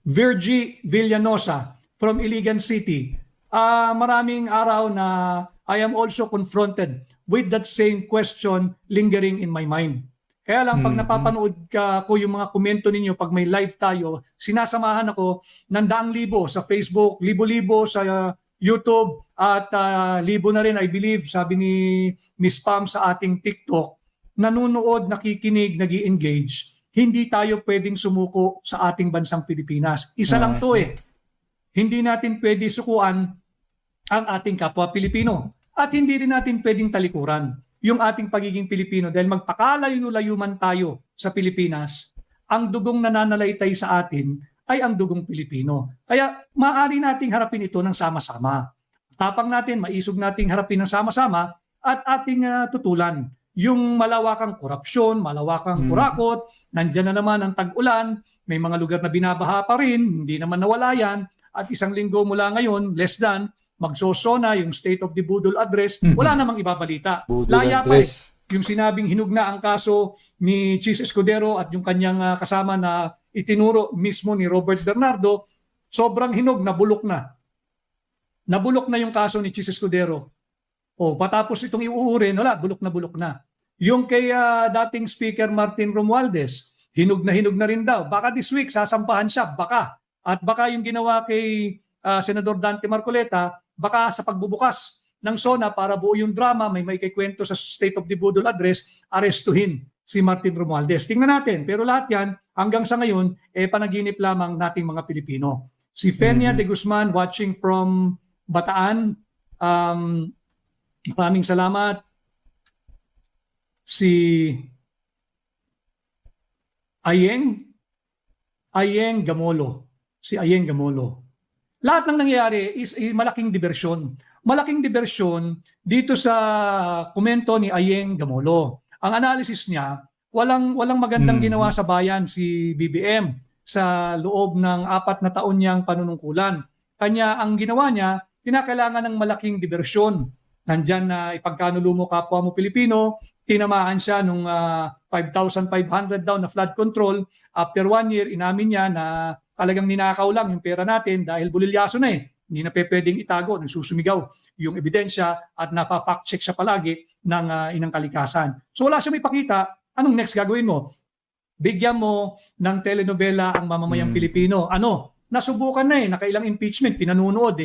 Virgie Villanosa from Iligan City. Maraming araw na I am also confronted with that same question lingering in my mind. Kaya lang pag napapanood ko yung mga komento ninyo pag may live tayo, sinasamahan ako ng 100,000 sa Facebook, 1,000 sa YouTube at 1,000 na rin I believe sabi ni Miss Pam sa ating TikTok, nanonood, nakikinig, nag-i-engage. Hindi tayo pwedeng sumuko sa ating bansang Pilipinas. Isa lang to Hindi natin pwede sukuan ang ating kapwa Pilipino. At hindi rin natin pwedeng talikuran yung ating pagiging Pilipino dahil magpakalayo-layo man tayo sa Pilipinas, ang dugong nananalaytay sa atin ay ang dugong Pilipino. Kaya maaari nating harapin ito ng sama-sama. Tapang natin, maisog nating harapin ng sama-sama at ating tutulan yung malawakang korupsyon, malawakang kurakot, nandyan na naman ang tag-ulan, may mga lugar na binabaha pa rin, hindi naman nawala yan, at isang linggo mula ngayon, less than, magsosona yung State of the Budol Address, wala namang ibabalita. Laya pa yung sinabing hinugna ang kaso ni Chis Escudero at yung kanyang kasama na itinuro mismo ni Robert Bernardo, sobrang hinog, nabulok na. Nabulok na yung kaso ni Chis Escudero. Patapos itong iuurin, wala, bulok na. Yung kay dating Speaker Martin Romualdez, hinog na rin daw. Baka this week, sasampahan siya, baka. At baka yung ginawa kay Senador Dante Marcoleta, baka sa pagbubukas ng SONA para buo yung drama, may kikwento sa State of the Budol Address, arestuhin si Martin Romualdez. Tingnan natin, pero lahat yan, hanggang sa ngayon, panaginip lamang nating mga Pilipino. Si Fenia de Guzman watching from Bataan, maraming salamat. Si Ayeng Gamolo. Lahat ng nangyayari is malaking diversyon. Malaking diversyon dito sa komento ni Ayeng Gamolo. Ang analysis niya, walang magandang ginawa sa bayan si BBM sa loob ng 4 na taon niyang panunungkulan. Kanya ang ginawa niya, kinakailangan ng malaking diversyon. Nandyan na ipagkanulo mo kapwa mo Pilipino, tinamaan siya nung 5,500 daw na flood control. After 1 year, inamin niya na talagang ninakaw lang yung pera natin dahil bulilyaso na Hindi na pwedeng itago, nagsusumigaw yung ebidensya at nafa-fact check siya palagi ng inang kalikasan. So wala siya may pakita, anong next gagawin mo? Bigyan mo ng telenovela ang mamamayang Pilipino. Nasubukan na nakailang impeachment, pinanunood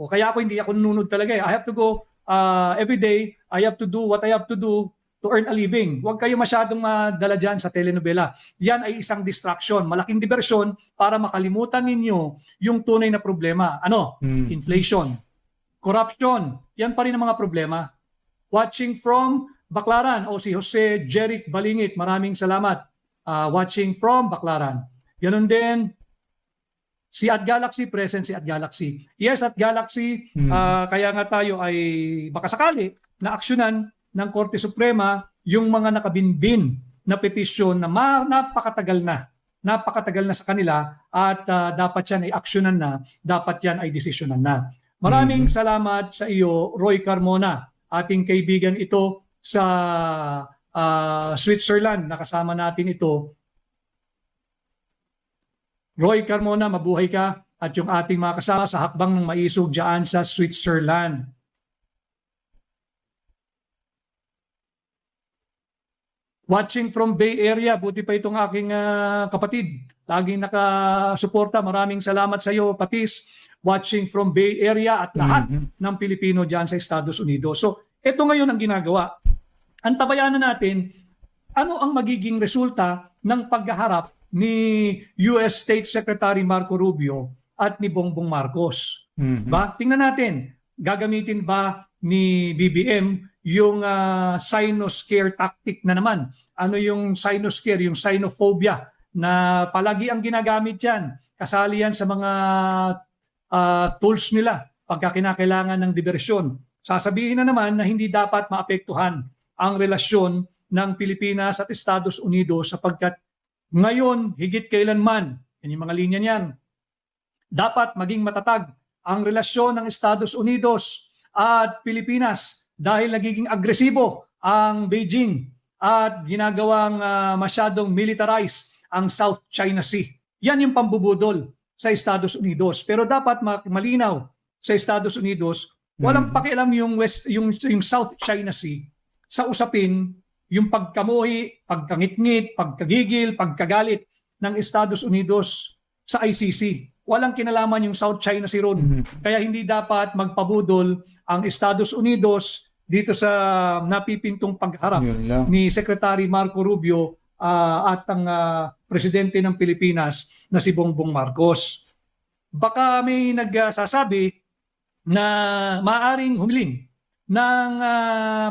O kaya hindi ako nanonood talaga I have to go every day, I have to do what I have to do to earn a living. Huwag kayo masyadong madala dyan sa telenovela. Yan ay isang distraction, malaking diversyon para makalimutan ninyo yung tunay na problema. Inflation, corruption, yan pa rin ang mga problema. Watching from Baclaran, si Jose Jeric Balingit, maraming salamat. Watching from Baclaran. Ganun din, si At Galaxy, present si At Galaxy. Yes, At Galaxy, kaya nga tayo ay baka sakali na aksyonan ng Korte Suprema yung mga nakabinbin na petisyon na napakatagal na sa kanila at dapat yan ay aksyonan na, dapat yan ay desisyonan na. Maraming salamat sa iyo, Roy Carmona, ating kaibigan ito sa Switzerland, nakasama natin ito. Roy Carmona, mabuhay ka at yung ating mga kasama sa hakbang ng maisog dyan sa Switzerland. Watching from Bay Area, buti pa itong aking kapatid. Laging nakasuporta. Maraming salamat sa iyo, Patis. Watching from Bay Area at lahat ng Pilipino dyan sa Estados Unidos. So, ito ngayon ang ginagawa. Antabayanan natin ano ang magiging resulta ng paghaharap ni US State Secretary Marco Rubio at ni Bongbong Marcos. Tingnan natin, gagamitin ba ni BBM yung sinoscare tactic na naman? Ano yung sinoscare, yung sinophobia na palagi ang ginagamit yan? Kasali yan sa mga tools nila pagka kinakailangan ng diversyon. sasabihin na naman na hindi dapat maapektuhan ang relasyon ng Pilipinas at Estados Unidos sapagkat ngayon, higit kailanman, yan yung mga linya niyan, dapat maging matatag ang relasyon ng Estados Unidos at Pilipinas dahil nagiging agresibo ang Beijing at ginagawang masyadong militarized ang South China Sea. Yan yung pambubudol sa Estados Unidos. Pero dapat malinaw sa Estados Unidos, walang pakialam yung South China Sea sa usapin yung pagkamuhi, pagkangit-ngit, pagkagigil, pagkagalit ng Estados Unidos sa ICC. Walang kinalaman yung South China Sea ron. Kaya hindi dapat magpabudol ang Estados Unidos dito sa napipintong pagharap ni Secretary Marco Rubio at ang presidente ng Pilipinas na si Bongbong Marcos. Baka may nagsasabi na maaring humiling ng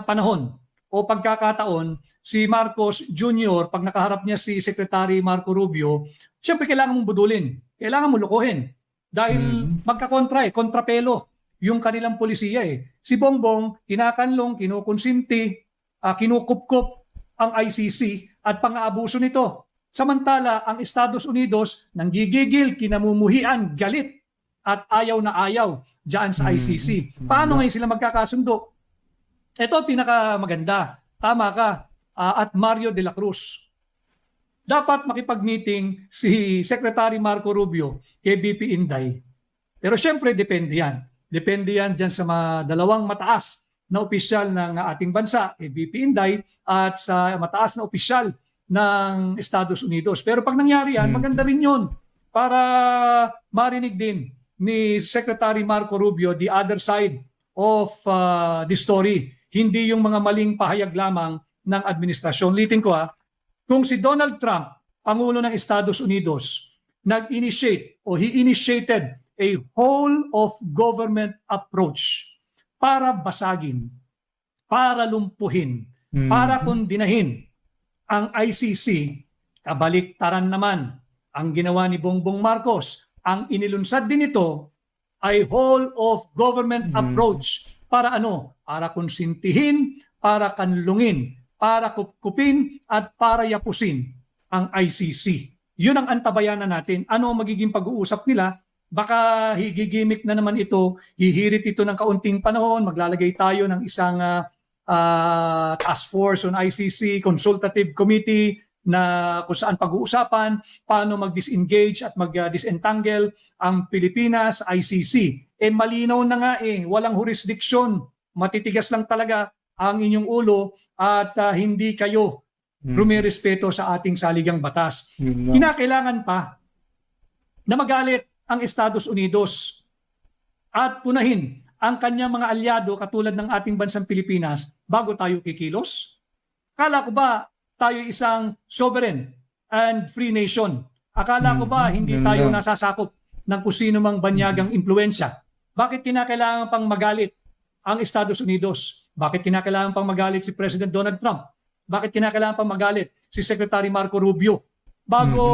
panahon o pagkakataon si Marcos Jr. pag nakaharap niya si Secretary Marco Rubio, siyempre kailangan mong budulin, kailangan mong lukuhin. Dahil magkakontra kontrapelo yung kanilang polisiya eh. Si Bongbong, kinakanlong, kinukonsinti, kinukupkup ang ICC at pang-aabuso nito. Samantala, ang Estados Unidos nanggigigil, kinamumuhian, galit at ayaw na ayaw dyan sa ICC. Paano ngayon sila magkakasundo? Ito pinakamaganda. Tama ka. At Mario de la Cruz. Dapat makipag-meeting si Secretary Marco Rubio kay BP Inday. Pero syempre depende yan. Depende yan dyan sa dalawang mataas na opisyal ng ating bansa, kay BP Inday at sa mataas na opisyal ng Estados Unidos. Pero pag nangyari yan, maganda rin yun para marinig din ni Secretary Marco Rubio the other side of the story. Hindi yung mga maling pahayag lamang ng administrasyon. Litin ko kung si Donald Trump, Pangulo ng Estados Unidos, nag-initiate o he initiated a whole of government approach para basagin, para lumpuhin, para kondinahin ang ICC, kabaliktaran naman ang ginawa ni Bongbong Marcos. Ang inilunsad din ito ay whole of government approach. Para ano? Para konsintihin, para kanlungin, para kupkupin, at para yapusin ang ICC. Yun ang antabayanan natin. Ano ang magiging pag-uusap nila? Baka higigimik na naman ito, hihirit ito ng kaunting panahon, maglalagay tayo ng isang task force on ICC, consultative committee, na kung saan pag-uusapan, paano mag-disengage at mag-disentangle ang Pilipinas, ICC. Malinaw na nga walang jurisdiction. Matitigas lang talaga ang inyong ulo at hindi kayo rumirespeto sa ating saligang batas. Kinakailangan pa na magalit ang Estados Unidos at punahin ang kanyang mga alyado katulad ng ating bansang Pilipinas bago tayo kikilos? Kala ko ba tayo isang sovereign and free nation? Akala ko ba hindi tayo nasasakop ng kung sino mang banyagang impluensya? Bakit kinakailangan pang magalit ang Estados Unidos? Bakit kinakailangan pang magalit si President Donald Trump? Bakit kinakailangan pang magalit si Secretary Marco Rubio bago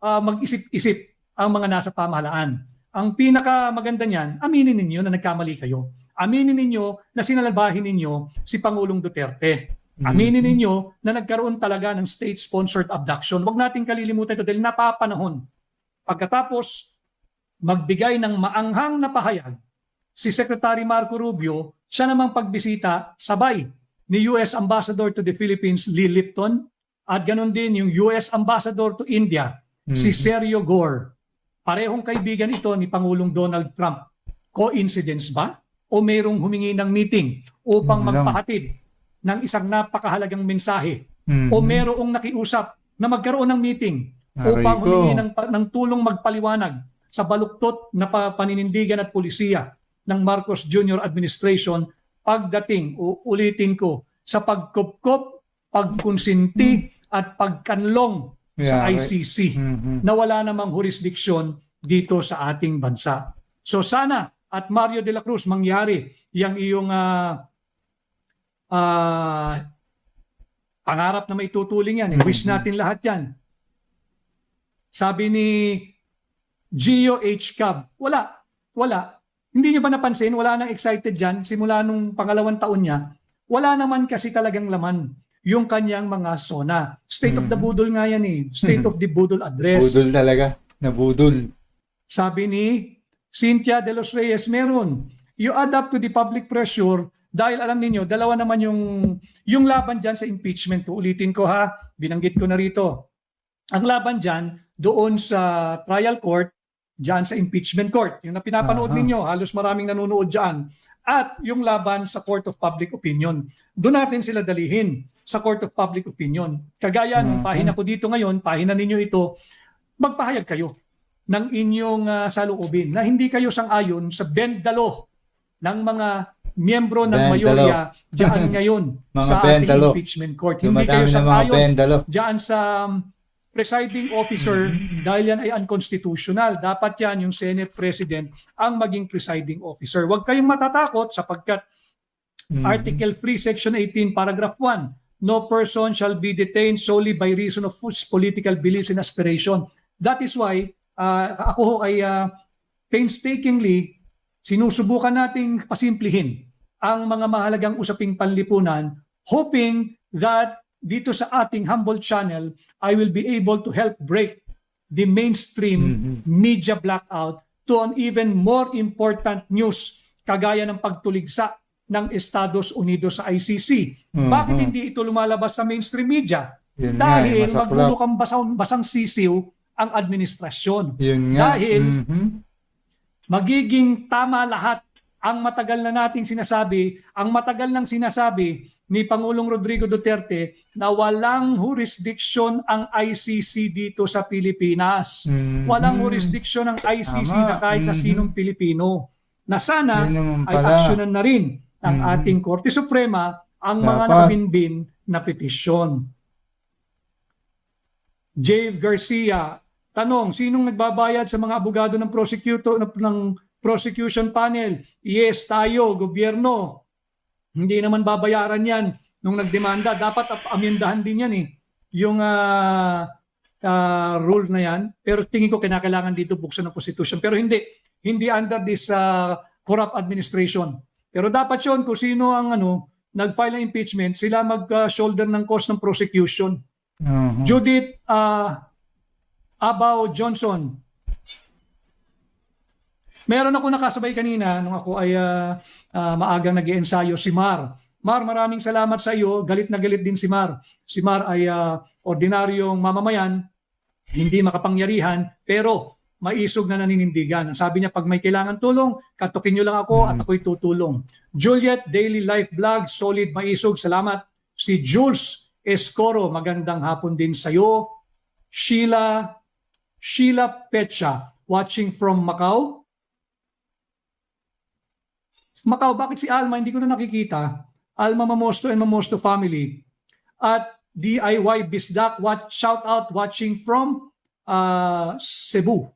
mag-isip-isip ang mga nasa pamahalaan? Ang pinakamaganda niyan, aminin ninyo na nagkamali kayo. Aminin ninyo na sinalabahin ninyo si Pangulong Duterte. Aminin ninyo na nagkaroon talaga ng state-sponsored abduction. Huwag nating kalilimutan ito dahil napapanahon. Pagkatapos magbigay ng maanghang na pahayag si Secretary Marco Rubio, siya namang pagbisita sabay ni US Ambassador to the Philippines, Lee Lipton, at ganun din yung US Ambassador to India, si Sergio Gore. Parehong kaibigan ito ni Pangulong Donald Trump. Coincidence ba? O mayroong humingi ng meeting upang magpahatid ng isang napakahalagang mensahe? O mayroong nakiusap na magkaroon ng meeting upang humingi ng tulong magpaliwanag sa baluktot na paninindigan at pulisiya ng Marcos Jr. administration pagdating, ulitin ko, sa pagkupkop, pagkonsinti at pagkanlong sa ICC na wala namang jurisdiction dito sa ating bansa. So sana at Mario de la Cruz mangyari yung iyong pangarap na may tutuling yan. Wish natin lahat yan. Sabi ni Gio H. Cab, wala. Hindi nyo ba napansin, wala nang excited dyan, simula nung pangalawang taon niya, wala naman kasi talagang laman yung kanyang mga SONA. State of the Budol nga yan eh. State of the Budol address. Budol talaga. Nabudol. Sabi ni Cynthia De Los Reyes, meron. You adapt to the public pressure dahil alam niyo dalawa naman yung laban dyan sa impeachment. Ulitin ko ha, binanggit ko na rito. Ang laban dyan, doon sa trial court, dyan sa impeachment court. Yung na pinapanood ninyo, halos maraming nanonood dyan. At yung laban sa Court of Public Opinion. Doon natin sila dalihin sa Court of Public Opinion. Kagaya ng pahina ko dito ngayon, pahina ninyo ito, magpahayag kayo ng inyong saloobin na hindi kayo sang-ayon sa bendalo ng mga miyembro ng mayorya dyan ngayon sa ating impeachment court. Hindi kayo sang-ayon dyan sa presiding officer dahil yan ay unconstitutional. Dapat yan yung Senate President ang maging presiding officer. Huwag kayong matatakot sapagkat Article 3, Section 18, Paragraph 1, no person shall be detained solely by reason of whose political beliefs and aspiration. That is why ako ho ay painstakingly sinusubukan nating pasimplihin ang mga mahalagang usaping panlipunan, hoping that dito sa ating humble channel, I will be able to help break the mainstream media blackout to an even more important news kagaya ng pagtuligsa ng Estados Unidos sa ICC. Bakit hindi ito lumalabas sa mainstream media? Dahil magbubukang basang sisiw ang administrasyon. Dahil magiging tama lahat ang matagal na nating sinasabi, ang matagal nang sinasabi ni Pangulong Rodrigo Duterte na walang jurisdiction ang ICC dito sa Pilipinas. Walang jurisdiction ang ICC na kahit sa sinong Pilipino. Na sana ay aksyonan na rin ng ating Korte Suprema ang mga nakabinbin na petisyon. Jave Garcia, tanong, sinong nagbabayad sa mga abogado ng prosecution panel? Yes, tayo, gobyerno. Hindi naman babayaran yan nung nagdemanda. Dapat amyendahan din yan eh. Yung rule na yan. Pero tingin ko kinakailangan dito buksan ng Constitution. Pero hindi under this corrupt administration. Pero dapat yun kung sino ang nag-file ng impeachment, sila mag-shoulder ng cost ng prosecution. Judith Abaw Johnson, meron ako nakasabay kanina nung ako ay maagang nag-iensayo, si Mar. Mar, maraming salamat sa iyo. Galit na galit din si Mar. Si Mar ay ordinaryong mamamayan, hindi makapangyarihan, pero maisog na naninindigan. Ang sabi niya, pag may kailangan tulong, katukin niyo lang ako at ako'y tutulong. Juliet, Daily Life Vlog, solid, maisog, salamat. Si Jules Escoro, magandang hapon din sa iyo. Sheila Pecha, watching from Macau. Macau, bakit si Alma hindi ko na nakikita? Alma Mamosto and Mamosto family. At DIY Bisdak, shout out watching from Cebu.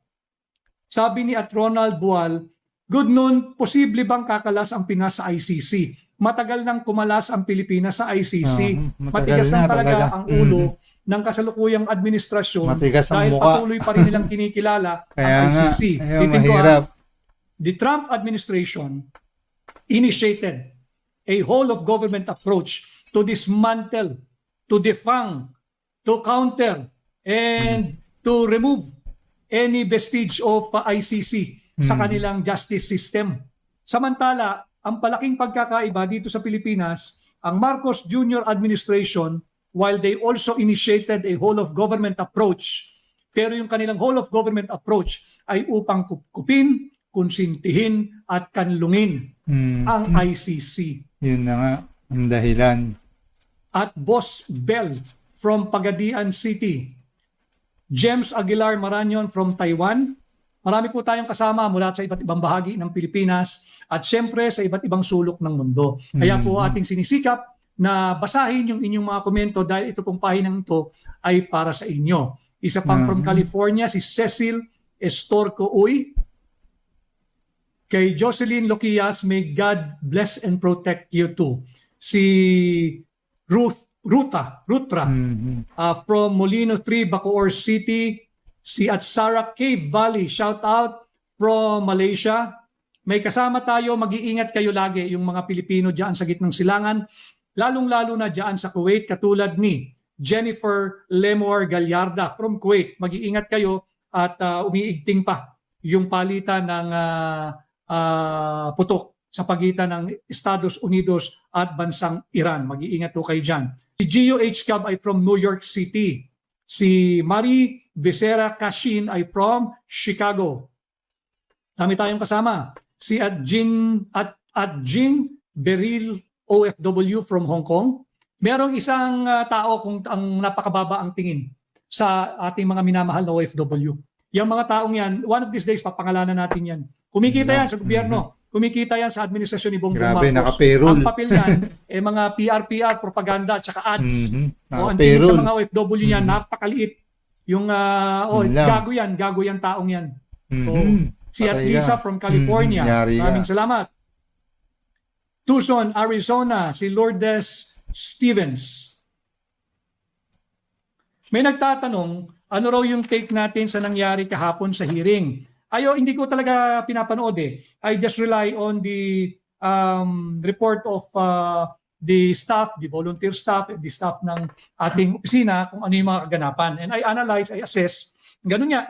Sabi ni at Ronald Bual, good noon, posible bang kakalas ang Pinas sa ICC? Matagal nang kumalas ang Pilipinas sa ICC. Matigas na talaga ang ulo ng kasalukuyang administrasyon dahil patuloy pa rin nilang kinikilala ang ICC. The Trump administration initiated a whole of government approach to dismantle, to defang, to counter, and to remove any vestige of ICC sa kanilang justice system. Samantala, ang palaking pagkakaiba dito sa Pilipinas, ang Marcos Jr. administration, while they also initiated a whole of government approach, pero yung kanilang whole of government approach ay upang kupin, konsintihin at kanlungin ang ICC. Yun na nga, ang dahilan. At Boss Bell from Pagadian City. James Aguilar Maranyon from Taiwan. Marami po tayong kasama mula sa iba't ibang bahagi ng Pilipinas at syempre sa iba't ibang sulok ng mundo. Kaya po ating sinisikap na basahin yung inyong mga komento dahil ito pong pahinang ito ay para sa inyo. Isa pang from California, si Cecil Estorco Uy. Kay Jocelyn Loquias, may God bless and protect you too. Si Rutra from Molino 3, Bacoor City. Si Atsara Cave Valley, shout out from Malaysia. may kasama tayo, mag-iingat kayo lagi yung mga Pilipino dyan sa gitnang silangan, lalong-lalo na dyan sa Kuwait, katulad ni Jennifer Lemor Gallarda from Kuwait. Mag-iingat kayo at umiigting pa yung palitan ng putok sa pagitan ng Estados Unidos at bansang Iran. Mag-iingat po kayo dyan. Si Gio H. Cab ay from New York City. Si Marie Becerra Cashin ay from Chicago. Dami tayong kasama. Si Adjin Beril OFW from Hong Kong. Merong isang tao kung ang napakababa ang tingin sa ating mga minamahal na OFW. Yung mga taong yan, one of these days papangalanan natin yan. Kumikita yan sa gobyerno. Kumikita yan sa administrasyon ni Bongbong Grabe, Marcos. naka-payroll. Ang papel yan, mga PR, propaganda, at saka ads. Ang tingin Naka-payroll. sa mga OFW yan, napakaliit. Yung, Yun lang. gago yan taong yan. So, si Patay Atlisa ka. from California. Yari ka. Maraming salamat. Tucson, Arizona, si Lourdes Stevens. May nagtatanong, ano raw yung take natin sa nangyari kahapon sa hearing? Hindi ko talaga pinapanood eh. I just rely on the report of the staff, the volunteer staff, and the staff ng ating opisina kung ano yung mga kaganapan. And I analyze, I assess. Ganun nga,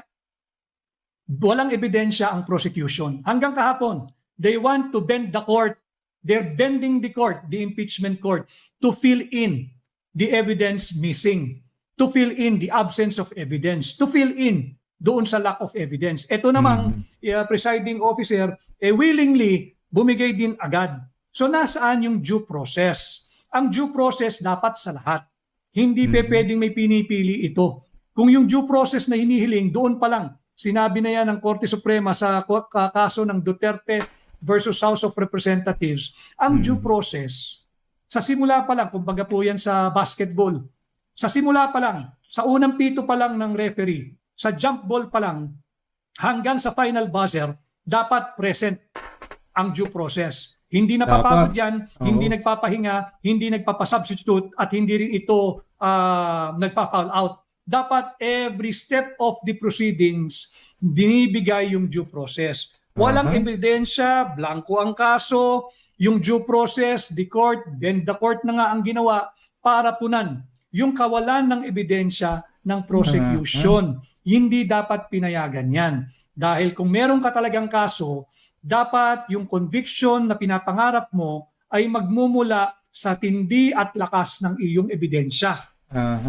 walang ebidensya ang prosecution. Hanggang kahapon, they want to bend the court. They're bending the court, the impeachment court, to fill in the evidence missing, to fill in the absence of evidence, to fill in doon sa lack of evidence. Ito namang presiding officer willingly bumigay din agad. So nasaan yung due process? Ang due process dapat sa lahat. Hindi pwedeng may pinipili ito. Kung yung due process na hinihiling, doon pa lang, sinabi na yan ng Korte Suprema sa kaso ng Duterte versus House of Representatives, ang due process, sa simula pa lang, kumbaga po yan sa basketball, sa simula pa lang, sa unang pito pa lang ng referee, sa jump ball pa lang, hanggang sa final buzzer, dapat present ang due process. Hindi napapagod yan, hindi nagpapahinga, hindi nagpapasubstitute, at hindi rin ito nagpa-foul out. Dapat every step of the proceedings, dinibigay yung due process. Walang ebidensya, blanco ang kaso, yung due process, the court, then the court na nga ang ginawa para punan yung kawalan ng ebidensya ng prosecution. Hindi dapat pinayagan yan. Dahil kung meron ka talagang kaso, dapat yung conviction na pinapangarap mo ay magmumula sa tindi at lakas ng iyong ebidensya.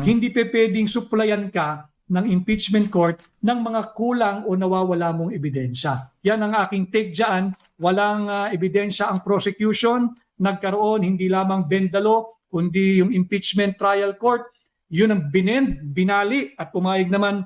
Hindi pwedeng suplayan ka ng impeachment court ng mga kulang o nawawala mong ebidensya. Yan ang aking take dyan. Walang ebidensya ang prosecution. Nagkaroon hindi lamang bendalo, kundi yung impeachment trial court. Yun ang binali at pumayag naman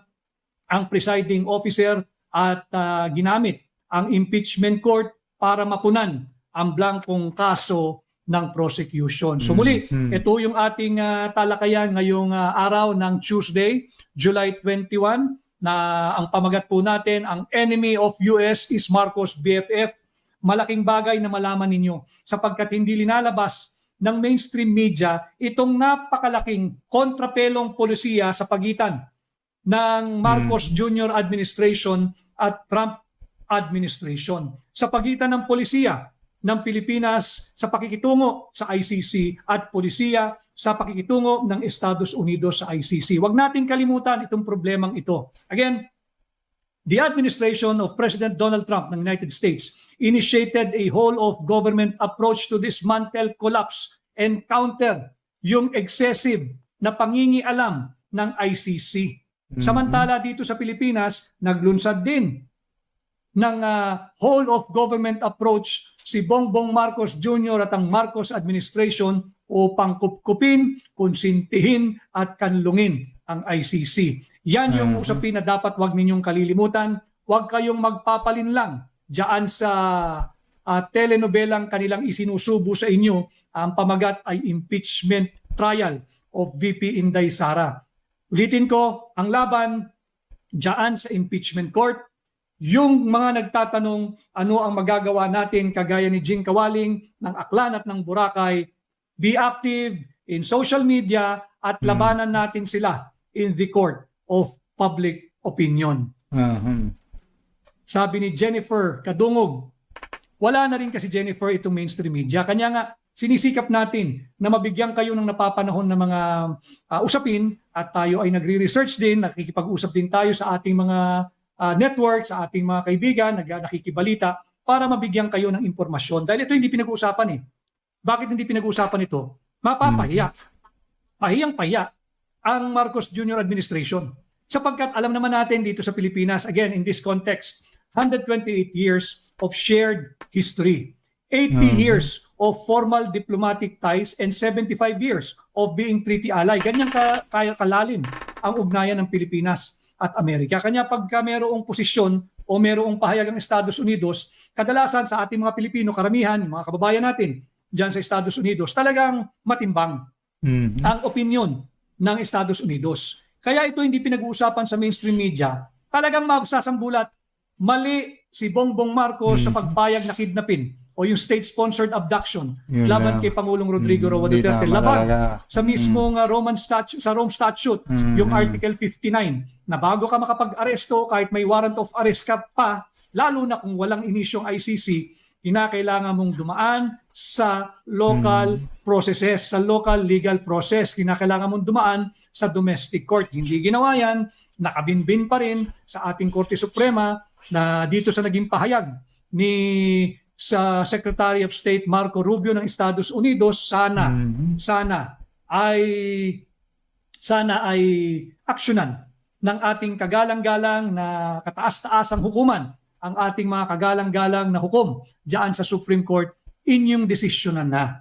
ang presiding officer at ginamit ang impeachment court para mapunan ang blankong kaso ng prosecution. So muli, ito yung ating talakayan ngayong araw ng Tuesday, July 21, na ang pamagat po natin, ang enemy of US is Marcos BFF. Malaking bagay na malaman ninyo sapagkat hindi linalabas ng mainstream media itong napakalaking kontrapelong polisiya sa pagitan ng Marcos Jr. administration at Trump administration. Sa pagitan ng polisiya ng Pilipinas sa pakikitungo sa ICC at polisiya sa pakikitungo ng Estados Unidos sa ICC. Huwag nating kalimutan itong problemang ito. Again, the administration of President Donald Trump ng United States initiated a whole-of-government approach to dismantle, collapse, and counter yung excessive na pangingialam ng ICC. Samantala dito sa Pilipinas, naglunsad din ng whole-of-government approach si Bongbong Marcos Jr. at ang Marcos administration upang kupkupin, konsintihin at kanlungin ang ICC. Yan yung usapin na dapat wag ninyong kalilimutan. Huwag kayong magpapalin lang diyan sa telenobelang kanilang isinusubo sa inyo. Ang pamagat ay impeachment trial of VP Inday Sara. Ulitin ko, ang laban diyan sa impeachment court. Yung mga nagtatanong ano ang magagawa natin kagaya ni Jing Kawaling ng Aklan at ng Boracay, be active in social media at labanan natin sila in the court of public opinion. Sabi ni Jennifer Kadungog, wala na rin kasi Jennifer itong mainstream media. Kanya nga sinisikap natin na mabigyan kayo ng napapanahon na mga usapin at tayo ay nagre-research din, nakikipag-usap din tayo sa ating mga network, sa ating mga kaibigan, nakikibalita para mabigyan kayo ng impormasyon. Dahil ito hindi pinag-uusapan eh. Bakit hindi pinag-uusapan ito? Mapapahiya. Pahiyang-pahiya ang Marcos Jr. administration. Sapagkat alam naman natin dito sa Pilipinas, again, in this context, 128 years of shared history, 80 years of formal diplomatic ties, and 75 years of being treaty ally. Ganyan kalalim ang ugnayan ng Pilipinas at Amerika. Kanya pagka mayroong posisyon o mayroong pahayag ng Estados Unidos, kadalasan sa ating mga Pilipino, karamihan, mga kababayan natin dyan sa Estados Unidos, talagang matimbang ang opinion ng Estados Unidos. Kaya ito hindi pinag-uusapan sa mainstream media. Talagang masasambulat, mali si Bongbong Marcos sa pagpayag na kidnapin o yung state-sponsored abduction laban kay Pangulong Rodrigo Roa Duterte, laban sa mismong Rome Statute, yung Article 59, na bago ka makapag-aresto, kahit may warrant of arrest ka pa, lalo na kung walang inisyong ICC, kinakailangan mong dumaan sa local processes, sa local legal process. Kinakailangan mong dumaan sa domestic court. Hindi ginawa yan, nakabinbin pa rin sa ating Korte Suprema na dito sa naging pahayag ni sa Secretary of State Marco Rubio ng Estados Unidos, sana ay aksyonan ng ating kagalang-galang na kataas-taasang hukuman, ang ating mga kagalang-galang na hukom diyan sa Supreme Court, inyong desisyonan na.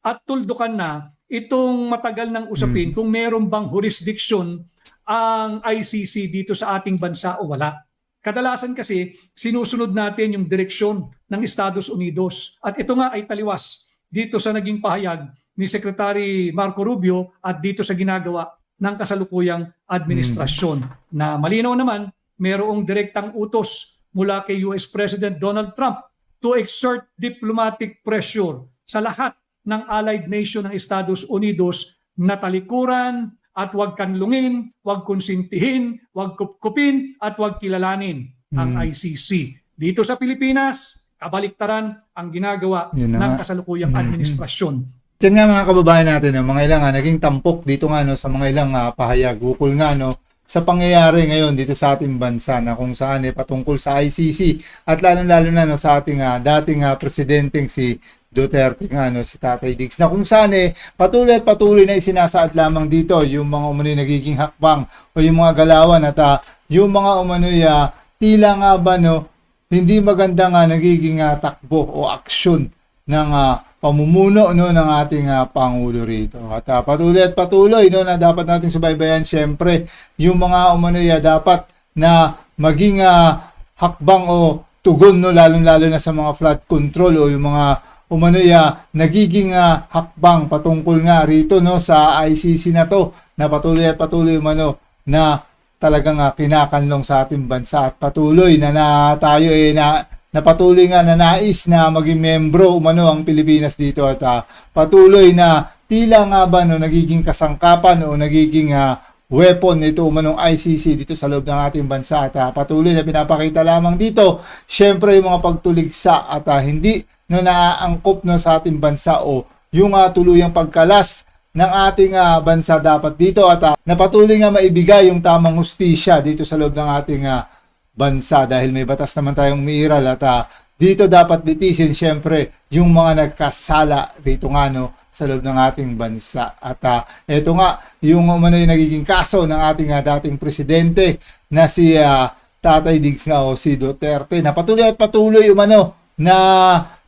At tuldukan na itong matagal ng usapin kung meron bang jurisdiction ang ICC dito sa ating bansa o wala. Kadalasan kasi sinusunod natin yung direksyon ng Estados Unidos. At ito nga ay taliwas dito sa naging pahayag ni Secretary Marco Rubio at dito sa ginagawa ng kasalukuyang administrasyon. Na malinaw naman, mayroong direktang utos mula kay US President Donald Trump to exert diplomatic pressure sa lahat ng allied nation ng Estados Unidos na talikuran at huwag kanlungin, huwag konsintihin, huwag kupkupin at huwag kilalanin ang ICC. Dito sa Pilipinas, kabaliktaran ang ginagawa ng kasalukuyang administrasyon. Diyan nga mga kababayan natin, mga ilang naging tampok dito nga sa mga ilang pahayag, ukol nga sa pangyayari ngayon dito sa ating bansa na kung saan patungkol sa ICC at lalong-lalo na sa ating dating presidenteng si Duterte nga si Tatay Diggs, na kung saan patuloy at patuloy na isinasaad lamang dito yung mga umano'y nagiging hakbang o yung mga galawan at yung mga umano'y tila nga ba hindi maganda nga nagiging takbo o aksyon ng pamumuno ng ating Pangulo rito. At patuloy at patuloy na dapat nating subaybayan siyempre yung mga umano'y dapat na maging hakbang o tugon lalong-lalo na sa mga flood control o yung mga umano'y nagiging hakbang patungkol nga rito sa ICC na to, na patuloy at patuloy na talagang kinakanlong sa ating bansa at patuloy na tayo na patuloy nga na nais na maging membro ang Pilipinas dito at patuloy na tila nga ba nagiging kasangkapan o nagiging weapon ito ICC dito sa loob ng ating bansa at patuloy na pinapakita lamang dito syempre yung mga pagtuligsa at hindi naaangkop sa ating bansa o yung tuluyang pagkalas ng ating bansa dapat dito at napatuloy nga maibigay yung tamang hustisya dito sa loob ng ating bansa dahil may batas naman tayong umiiral at dito dapat litisin syempre yung mga nagkasala dito nga sa loob ng ating bansa. At eto nga yung yung nagiging kaso ng ating dating presidente na si Tatay Diggs o si Duterte, na patuloy at patuloy na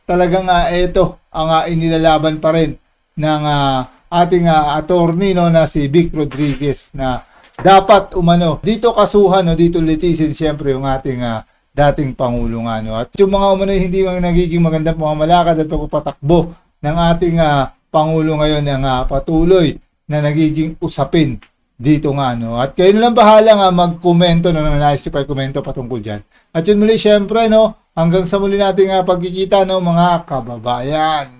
talagang ito ang inilalaban pa rin ng ating attorney na si Vic Rodriguez, na dapat dito kasuhan dito litisin siyempre yung ating dating Pangulo at yung mga hindi nagiging magandang pamamalakad at pagpapatakbo ng ating Pangulo ngayon ang patuloy na nagiging usapin dito at kayo na lang bahala mag-komento nais nyo komento patungkol dyan. At yun muli syempre hanggang sa muli nating pagkikita mga kababayan.